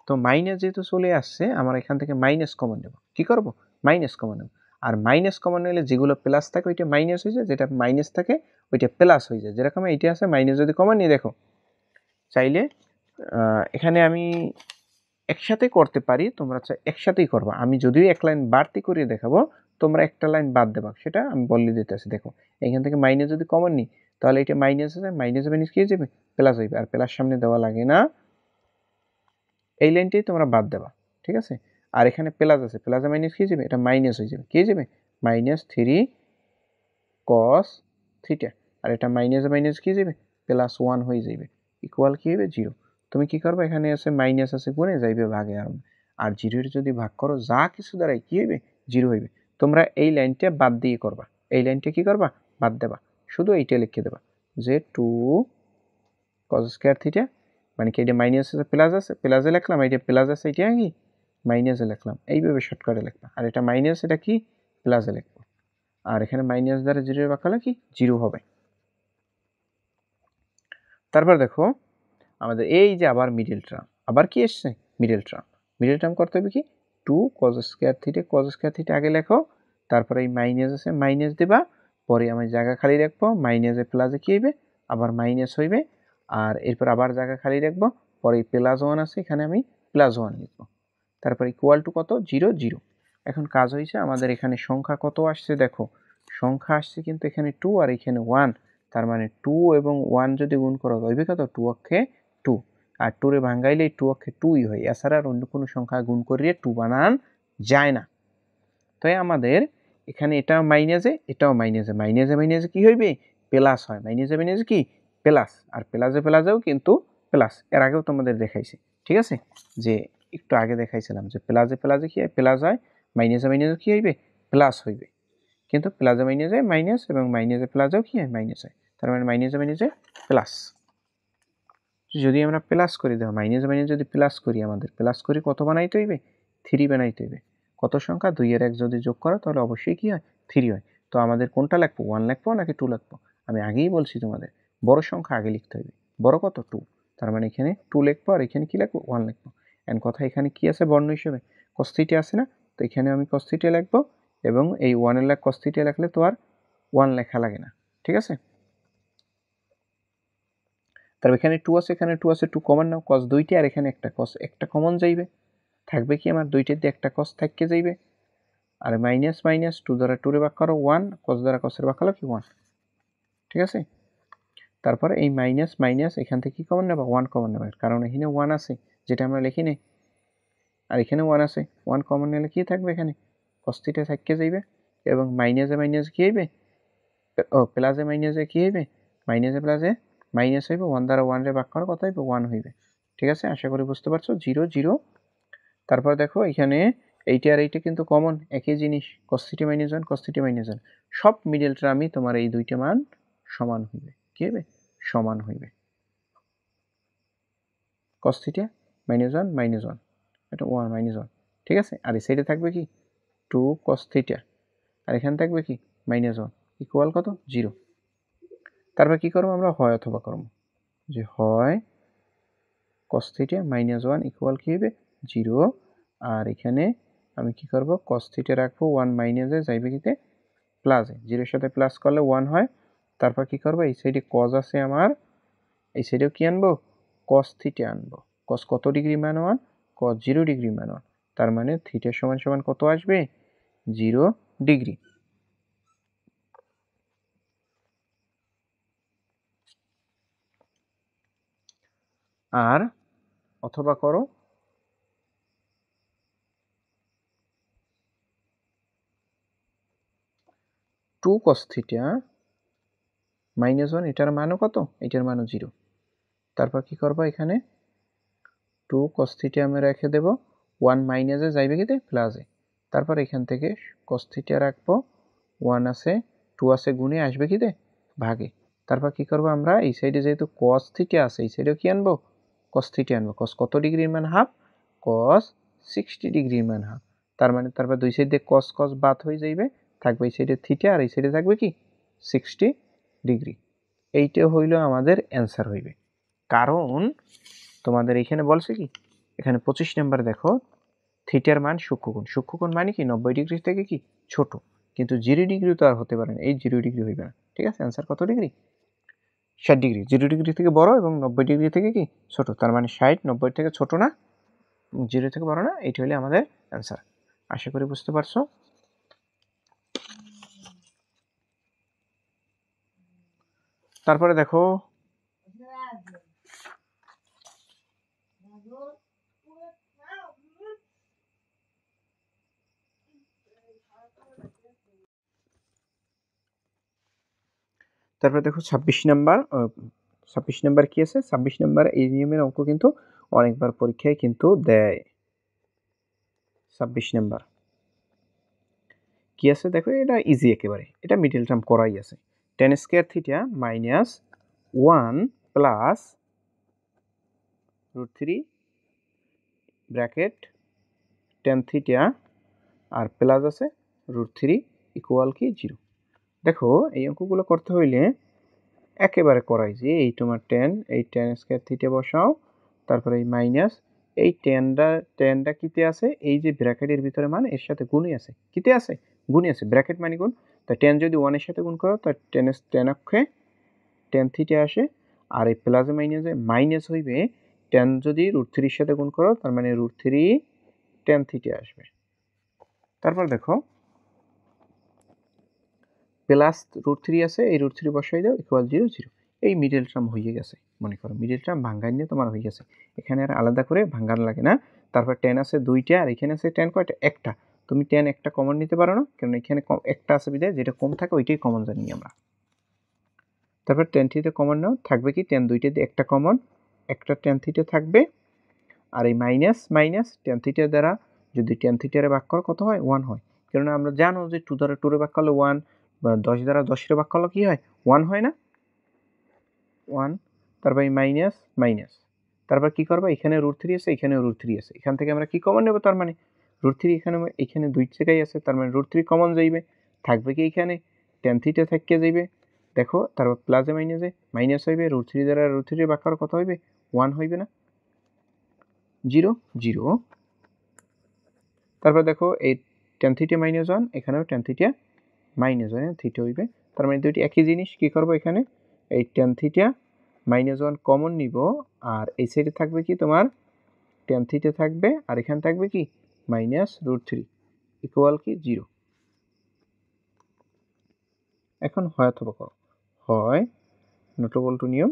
তো মাইনাস যেহেতু চলে আসছে, আমরা এখান থেকে মাইনাস কমন নেব। কি করব? মাইনাস কমন নেব। আর মাইনাস কমন নিলে যেগুলো প্লাস থাকে ওইটা মাইনাস হয়ে যায়, যেটা মাইনাস থাকে ওইটা প্লাস হয়ে যায়। যেরকম এইটা আছে, মাইনাস যদি কমন নিই, দেখো চাইলে এখানে আমি একসাথে করতে পারি, তোমরা একসাথেই করবা। আমি যদিও এক লাইন বাড়তি করে দেখাবো, তোমরা একটা লাইন বাদ দেবা, সেটা আমি বলে দিতেছি। দেখো এখান থেকে মাইনাস যদি কমন নিই, তাহলে এটা মাইনাস আছে, মাইনাস মাইনাস কি হয়ে যাবে? প্লাস হইবে। আর প্লাস সামনে দেওয়া লাগে না, এই লাইনটাই তোমরা বাদ দেবা, ঠিক আছে? আর এখানে প্লাস আছে, প্লাসে মাইনাস কি যাবে? এটা মাইনাস হয়ে যাবে। কি যাবে? -3 cos থিটা। আর এটা মাইনাসে মাইনাস কি যাবে? +1 হয়ে যাবে। ইকুয়াল কি হবে? 0। তুমি কি করবে? এখানে আছে মাইনাস আছে, গুণে যাইবে ভাগে। আর 0 যদি ভাগ করো, যা কিছু দ্বারাই কি হইবে? 0 হইবে। তোমরা এই লাইনটা বাদ দিয়ে করবা, এই লাইনটা কি করবা? বাদ দেবা, শুধু এইটা লিখে দেবা যে 2 cos স্কয়ার থিটা, মানে কি এটা মাইনাস আছে প্লাস আছে, প্লাসে লিখলাম, এটা প্লাস আছে, এটা কি মাইনাসে লিখলাম, এইভাবে শর্টকাটে লিখবা। আর এটা মাইনাস, এটা কি প্লাসে লিখবো। আর এখানে মাইনাস দ্বারা 0 ভাগ করলে কি 0 হবে। তারপর দেখো আমাদের এই যে আবার মিডল টার্ম, আবার কি এসছে? Middle term. মিডল টার্ম করতে হবে কি? 2 cos square theta, cos square theta আগে লেখো, তারপরে এই মাইনাস আছে, মাইনাস দেবা, পরে আমি জায়গা খালি রাখবো, মাইনাসে প্লাসে কি হইবে? আবার মাইনাস হইবে। আর এরপর আবার জায়গা খালি রাখবো, পরে +1 আছে, এখানে আমি +1 লিখবো। তারপর ইকুয়াল টু কত? 0 0। এখন কাজ হয়েছে আমাদের, এখানে সংখ্যা কত আসছে? দেখো সংখ্যা আসছে কিন্তু এখানে 2 আর এখানে 1, তার মানে 2 এবং 1 যদি গুণ করো হইবে কত? 2 অক্ষে 2। আর 2 রে ভাঙ্গাইলে 2 অক্ষে 2ই হয়, এছাড়া আর অন্য কোনো সংখ্যা গুণ করিয়ে 2 বানান যায় না। তাই আমাদের এখানে এটাও মাইনাসে, এটাও মাইনাসে, মাইনাসে মাইনাসে কি হইবে? প্লাস হয়। মাইনাসে মাইনাসে কি? প্লাস। আর প্লাসে প্লাসেও কিন্তু প্লাস, এর আগেও তোমাদের দেখাইছি, ঠিক আছে? যে একটু আগে দেখাইছিলাম যে প্লাসে প্লাসে কি হয়? প্লাস হয়। মাইনাসে মাইনাসে কি হইবে? প্লাস হইবে। কিন্তু প্লাসে মাইনাসে মাইনাস, এবং মাইনাসে প্লাসেও কি হয়? মাইনাস হয়। তার মানে মাইনাসে মাইনাসে প্লাস। যদি আমরা প্লাস করি, দেখো মাইনাসে মাইনাসে যদি প্লাস করি, আমাদের প্লাস করি কত বানাইতে হইবে? 3 বানাইতে হইবে। কত সংখ্যা? 2 এর 1 যদি যোগ করো, তাহলে অবশ্যই কি হয়? 3 হয়। তো আমাদের কোনটা লিখবো? 1 লিখবো নাকি 2 লিখবো? আমি আগেই বলছি তোমাদের, বড় সংখ্যা আগে লিখতে হবে। বড় কত? 2। তার মানে এখানে 2 লিখবো, আর এখানে কি লিখবো? 1 লিখবো। এন্ড কথা এখানে কি আছে বর্ণ হিসেবে? cos θ আছে না? তো এখানে আমি cos θ লিখবো, এবং এই 1 এর লাগ cos θ লিখলে তো আর 1 লেখা লাগে না, ঠিক আছে? তারপর এখানে 2 আছে, এখানে 2 আছে, 2 কমন নাও, cos 2টি, আর এখানে একটা cos, একটা কমন যাইবে, থাকবে কি আমার? 2টার দিয়ে একটা cos থাকতে যাইবে। আর মাইনাস মাইনাস 2 দ্বারা 2 রে ভাগ করো 1, cos দ্বারা cos এর ভাগ করলে কি 1, ঠিক আছে? তারপরে এই মাইনাস মাইনাস এখান থেকে কি কমন নেবা? 1 কমন নেবা, কারণ এখানে 1 আছে, যেটা আমরা লিখি নাই, আর এখানে 1 আছে, 1 কমন নিলে কি থাকবে? এখানে cos θ থাকতে যাইবে, এবং মাইনাসে মাইনাস কি হইবে? ও প্লাসে মাইনাসে কি হইবে? মাইনাসে প্লাসে মাইনাস হইবে, 1 দ্বারা 1 রে ভাগ করো কত হইবে? 1 হইবে, ঠিক আছে? আশা করি বুঝতে পারছো। 0 0। তারপর দেখো এখানে এইটা আর এইটা কিন্তু কমন, একই জিনিস, cos θ - 1 cos θ - 1, সব মিডল টার্মই তোমার এই দুইটা মান সমান হইবে। কি হবে? সমান হইবে। cos θ - 1 -1, এটা 1 -1, ঠিক আছে? আর এই সাইডে থাকবে কি? 2 cos θ, আর এখানে থাকবে কি? -1, ইকুয়াল কত? 0। তারপর কি করবো আমরা? হয় অথবা করবো, যে হয় cos θ মাইনাস 1 ইকুয়াল কি হবে 0 আর এখানে আমি কি করব cos θ রাখবো 1 মাইনাসে যাইবে কিতে প্লাসে 0 এর সাথে প্লাস করলে 1 হয় তারপর কি করব এই সাইডে cos আছে আমার এই সাইডেও কি আনবো cos θ আনবো cos কত ডিগ্রি মান 1 cos 0 ডিগ্রি মান 1 তার মানে θ সমান সমান কত আসবে 0 ডিগ্রি আর অথবা করো 2 cos θ মাইনাস 1 এটার মানও কত এটার মানও 0 তারপর কি করব এখানে 2 cos θ আমি রেখে দেব 1 মাইনাসে যাইবে কিতে প্লাসে তারপর এখান থেকে cos θ রাখবো 1 আছে 2 আছে গুণে আসবে কিতে ভাগে তারপর কি করব আমরা এই সাইডে যেহেতু cos θ আছে এই সাইডেও কি আনবো cos θ আনবো cos কত ডিগ্রির মান হাফ cos 60 ডিগ্রির মান হাফ তার মানে তারপর দুই সাইডে cos cos বাদ হয়ে যাইবে থাকবে এই সাইডে θ আর এই সাইডে থাকবে কি 60 ডিগ্রি এইটা হইল আমাদের অ্যান্সার হইবে কারণ তোমাদের এখানে বলছে কি এখানে 25 নাম্বার দেখো থিটার মান সূক্ষ্মকোণ মানে কি 90 ডিগ্রি থেকে কি ছোট কিন্তু 0 ডিগ্রি তো আর হতে পারে না এই 0 ডিগ্রি হইবে না ঠিক আছে অ্যান্সার কত ডিগ্রি 60 ডিগ্রি 0 ডিগ্রি থেকে বড় এবং 90 ডিগ্রি থেকে কি ছোট তার মানে 60 90 থেকে ছোট না 0 থেকে বড় না এইটা হলো আমাদের অ্যান্সার আশা করি বুঝতে পারছো তারপরে দেখো তারপরে দেখো 26 নাম্বার কি আছে 26 নাম্বার এই নিয়মের অঙ্ক কিন্তু অনেকবার পরীক্ষায় কিন্তু দেয় 26 নাম্বার কি আছে দেখো এটা ইজি একেবারে এটা মিডল টার্ম করাই আছে tan square theta minus 1 plus √3 bracket tan theta আর প্লাস আছে √3 ইকুয়াল কি 0 দেখো এই অঙ্কগুলো করতে হইলে একেবারে করাই যে এই তোমার এই tan স্কয়ার থিটা বসাও তারপরে এই মাইনাস এই tanটা কিতে আছে এই যে ব্র্যাকেটের ভিতরে মান এর সাথে গুণে আছে কিতে আছে গুণে আছে ব্র্যাকেট মানে গুণ তা tan যদি 1 এর সাথে গুণ করো তা tan অক্ষে tan থিটা আসে আর এই প্লাসে মাইনাসে মাইনাস হইবে tan যদি √3 এর সাথে গুণ করো তার মানে √3 tan থিটা আসবে তারপর দেখো প্লাস √3 আছে এই √3 বসাই দাও ইকুয়াল 0 0 এই মিডল টার্ম হয়ে গেছে মনে করো মিডল টার্ম ভাঙাই নিয়ে তোমার হয়ে গেছে এখানে আর আলাদা করে ভাঙার লাগে না তারপর tan আছে দুইটা আর এখানে আছে tan কয়টা একটা তুমি tan একটা কমন নিতে পারো না কারণ এখানে একটা আছে বিধায় যেটা কম থাকে ওইটাই কমন জানি আমরা তারপর tan থিটা কমন নাও থাকবে কি tan দুইটা দিয়ে একটা কমন একটা tan থিটা থাকবে আর এই মাইনাস মাইনাস tan থিটা দ্বারা যদি tan থিটারে ভাগ করো কত হয় 1 হয় কারণ আমরা জানো যে 2 দ্বারা 2 রে ভাগ করলে 1 বা 10 দ্বারা 10 রে ভাগ করলে কি হয় 1 হয় না 1 তারপর এই মাইনাস মাইনাস তারপর কি করব এখানে √3 আছে এখানেও √3 আছে এখান থেকে আমরা কি কমন নেব তার মানে √3 এখানে দুই জায়গায় আছে তার মানে √3 কমন যাইবে থাকবে কি এখানে tan থিটা থেকে যাইবে দেখো তারপর প্লাসে মাইনাসে মাইনাস হইবে √3 দ্বারা √3 ভাগ করলে কত হইবে 1 হইবে না 0 0 তারপর দেখো এই tan থিটা মাইনাস 1 এখানেও tan থিটা মাইনাস 1 থিটা হইবে তার মানে দুইটি একই জিনিস কি করব এখানে এই tan থিটা মাইনাস 1 কমন নিব আর এই সাইডে থাকবে কি তোমার tan থিটা থাকবে আর এখানে থাকবে কি মাইনাস √3 ইকুয়াল কি 0 এখন হয় অথবা করো হয় নট বল্টু নিয়ম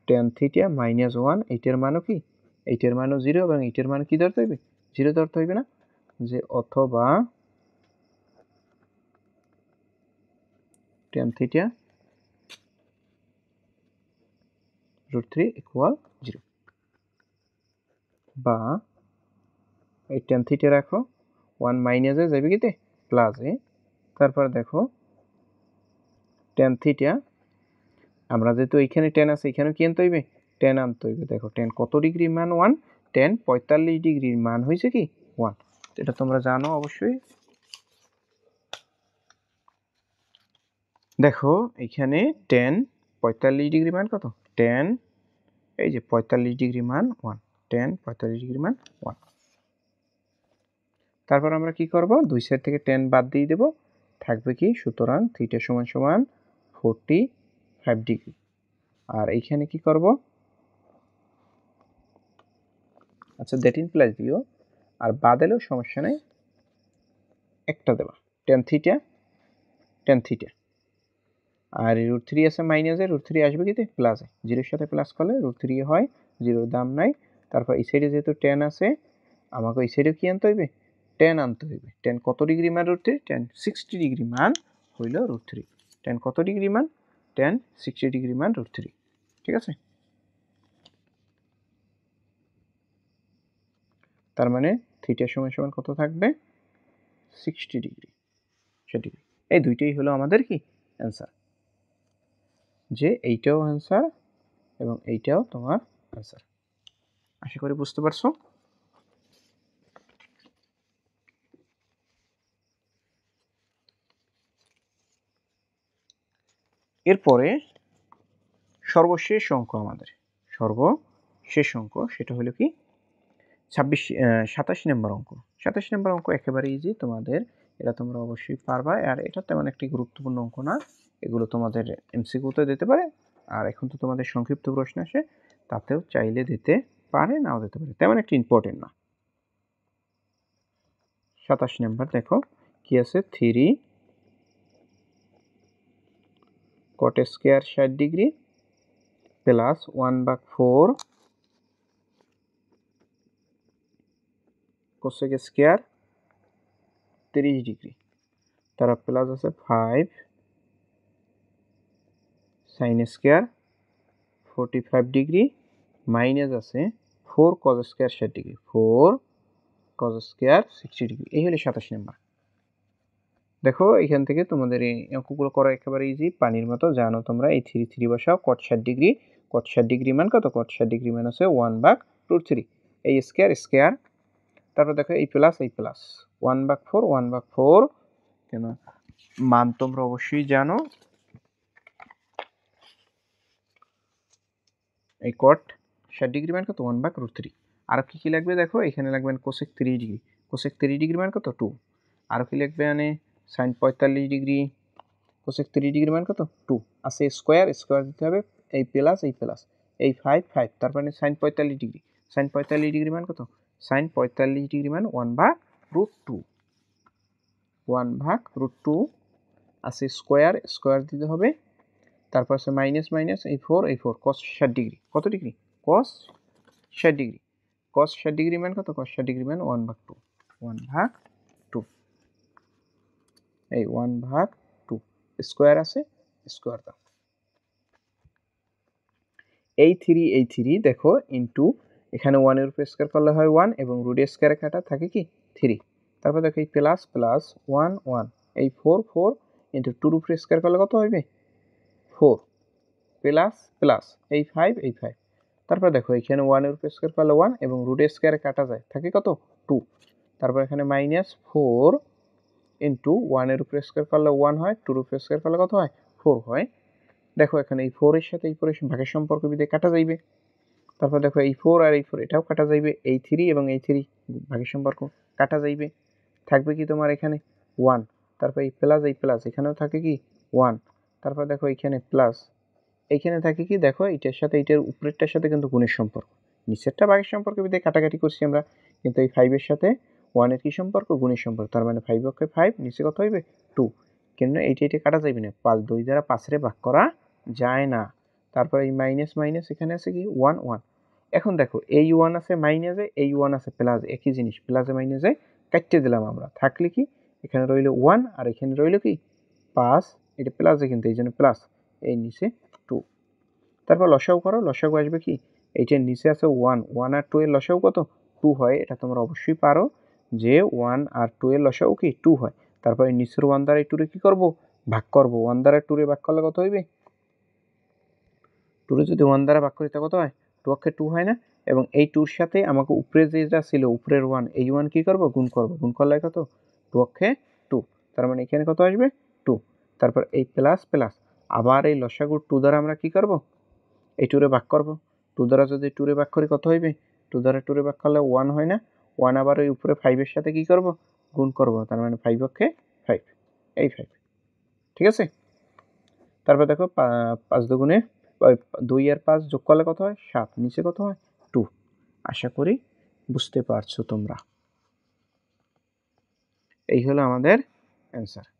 tan থিটা মাইনাস 1 এইটার মানও কি এইটার মানও 0 এবং এইটার মান কি ধরতে হইবে 0 ধরতে হইবে না যে অথবা tan থিটা √3 ইকুয়াল 0 বা এই tan থিটা রাখো 1 মাইনাসে যাবে কিতে প্লাসে তারপর দেখো tan থিটা আমরা যেহেতু এইখানে tan আছে এখানেও কি আনতে হইবে tan আনতে হইবে দেখো tan কত ডিগ্রির মান 1 tan 45 ডিগ্রির মান হইছে কি 1 এটা তোমরা জানো অবশ্যই দেখো এখানে tan 45 ডিগ্রি মান কত tan এই যে 45 ডিগ্রি মান 1, tan 45 ডিগ্রি মান 1। তারপর আমরা কি করব, দুই সাইড থেকে tan বাদ দিয়ে দেব, থাকবে কি, সুতরাং থিটা সমান সমান 45 ডিগ্রি। আর এইখানে কি করব, আচ্ছা দ্যাট ইমপ্লাইজ দিও, আর বাদেলেও সমস্যা নেই, একটা দেবা tan থিটা। আর √3 আছে মাইনাসে, √3 আসবে কিতে প্লাসে, জিরোর সাথে প্লাস করলে √3 হয়, জিরোর দাম নাই। তারপর এই সাইডে যেহেতু tan আছে, আমাকে এই সাইডে কি আনতে হইবে, tan আনতে হইবে। tan কত ডিগ্রি মান √3, tan 60 ডিগ্রি মান হইল √3। tan কত ডিগ্রি মান, tan 60 ডিগ্রি মান √3। ঠিক আছে, তার মানে থিটা সমান সমান কত থাকবে, 60 ডিগ্রি। সেদিকে এই দুইটাই হলো আমাদের কি অ্যান্সার, যে এইটাও অ্যান্সার এবং এইটাও তোমার অ্যান্সার। আশা করি বুঝতে পারছো। এরপরে সর্বশেষ অঙ্ক, আমাদের সর্বশেষ অঙ্ক সেটা হলো কি 87 নম্বর অঙ্ক। 87 নম্বর অঙ্ক একেবারে ইজি তোমাদের, এটা তোমরা অবশ্যই পারবা। আর এটা তেমন একটি গুরুত্বপূর্ণ অঙ্ক না, এগুলো তোমাদের এমসিকিউতে দিতে পারে। আর এখন তো তোমাদের সংক্ষিপ্ত প্রশ্ন আসে, তাতেও চাইলে দিতে পারে, নাও দিতে পারে, তেমন একটি ইম্পর্টেন্ট না। 27 নম্বর দেখো কি আছে, 3 cot square 60 degree plus 1/4 cosec square 30 degree, তারা প্লাস আছে 5 sin স্কয়ার 45 ডিগ্রি মাইনাস আছে 4 cos square 60 degree, 4 cos square 60 degree. এই হলো 27 নম্বর। দেখো এখান থেকে তোমাদের এই অঙ্কগুলো করা একেবারে ইজি, পানির মতো। জানো তোমরা এই 3 বসাও, cot 60 ডিগ্রি, cot 60 ডিগ্রি মান কত, cot 60 ডিগ্রি মান আছে 1/√3, এই স্কয়ার। তারপর দেখো এই প্লাস 1/4 কেন, মান তোমরা অবশ্যই জানো, এই cot 60 ডিগ্রি মান কত 1/√3। আর কি লাগবে দেখো, এখানে লাগবে cosec 30 ডিগ্রি, cosec 30 ডিগ্রি মান কত 2। আর কি লাগবে মানে sin 45 ডিগ্রি, cosec 30 ডিগ্রি মান কত 2, আছে স্কয়ার দিতে হবে, এই প্লাস এই 5, তারপরে sin 45 ডিগ্রি, sin 45 ডিগ্রি মান কত, sin 45 ডিগ্রি মান 1/√2, 1/√2 আছে স্কয়ার দিতে হবে, তারপর আছে মাইনাস এই 4 cos 60 ডিগ্রি, কত degree, cos 60 degree, cos 60 degree মান কত, cos 60 ডিগ্রি মান 1/2, এই 1/2 স্কয়ার আছে, স্কয়ার দাও। এই 3 দেখো ইনটু, এখানে 1 এর উপর স্কয়ার করলে হয় 1 এবং রুট স্কয়ারে কাটা থাকে কি 3। তারপর দেখো এই প্লাস 1 এই 4 ইনটু 2 এর উপর স্কয়ার করলে কত হবে 4 প্লাস এই 5। তারপর দেখো এখানে 1 এর উপর স্কয়ার করলে 1 এবং রুট স্কয়ারে কাটা যায়, থাকে কত 2। তারপর এখানে -4 ইনটু 1 এর উপর স্কয়ার করলে 1 হয়, 2 এর উপর স্কয়ার করলে কত হয় 4 হয়। দেখো এখানে এই 4 এর সাথে এই 4 এর ভাগের সম্পর্ক বিধে কাটা যাইবে। তারপর দেখো এই 4 আর এই 4 এটাও কাটা যাইবে, এই 3 এবং এই 3 ভাগের সম্পর্ক কাটা যাইবে, থাকবে কি তোমার এখানে 1। তারপর এই প্লাস এখানেও থাকে কি 1। তারপর দেখো এখানে প্লাস, এইখানে থাকে কি, দেখো এটার সাথে এটার উপরেরটার সাথে কিন্তু গুণের সম্পর্ক, নিচেরটা ভাগের সম্পর্ক বিধে কাটাকাটি করছি আমরা, কিন্তু এই 5 এর সাথে 1 এর কি সম্পর্ক, গুণের সম্পর্ক। তার মানে 5 অক্ষে 5, নিচে কত হইবে 2, কেন এইটা কাটা যাইবে না, 5 2 দ্বারা 5 রে ভাগ করা যায় না। তারপর এই মাইনাস এখানে আছে কি 1। এখন দেখো এই 1 আছে মাইনাসে, এই 1 আছে প্লাস, একই জিনিস, প্লাসে মাইনাসে কাটতে দিলাম আমরা, থাকলে কি এখানে রইল 1 আর এখানে রইল কি 5, এটা প্লাসে কিন্তু এই জন্য প্লাস, এই নিচে 2। তারপর লসাগু করো, লসাগু আসবে কি, এইটার নিচে আছে 1 আর 2 এর লসাগু কত 2 হয়, এটা তোমরা অবশ্যই পারো যে 1 আর 2 এর লসাগু কি 2 হয়। তারপরে নিচের 1 দ্বারা এই 2 রে কি করব, ভাগ করব, 1 দ্বারা 2 রে ভাগ করলে কত হইবে, 2 রে যদি 1 দ্বারা ভাগ করি তা কত হয়, 2 অক্ষে 2 হয় না, এবং এই 2 এর সাথে আমাকে উপরে যেটা ছিল উপরের 1, এই 1 কি করব, গুণ করলে কত 2 অক্ষে 2, তার মানে এখানে কত আসবে 2। তারপর এই প্লাস আবার এই লসাগু 2 দ্বারা আমরা কি করব, এই 2 রে ভাগ করব, 2 দ্বারা যদি 2 রে ভাগ করি কত হইবে? 2 দ্বারা 2 রে ভাগ করলে 1 হয় না? 1 আবার ওই উপরে 5 এর সাথে কি করব? গুণ করব। তার মানে 5 অক্ষে 5, এই 5, ঠিক আছে? তারপর দেখো 5 দুগুণে 2 আর 5 যোগ করলে কত হয়? 7, নিচে কত হয়? 2। আশা করি বুঝতে পারছো তোমরা। এই হলো আমাদের অ্যান্সার।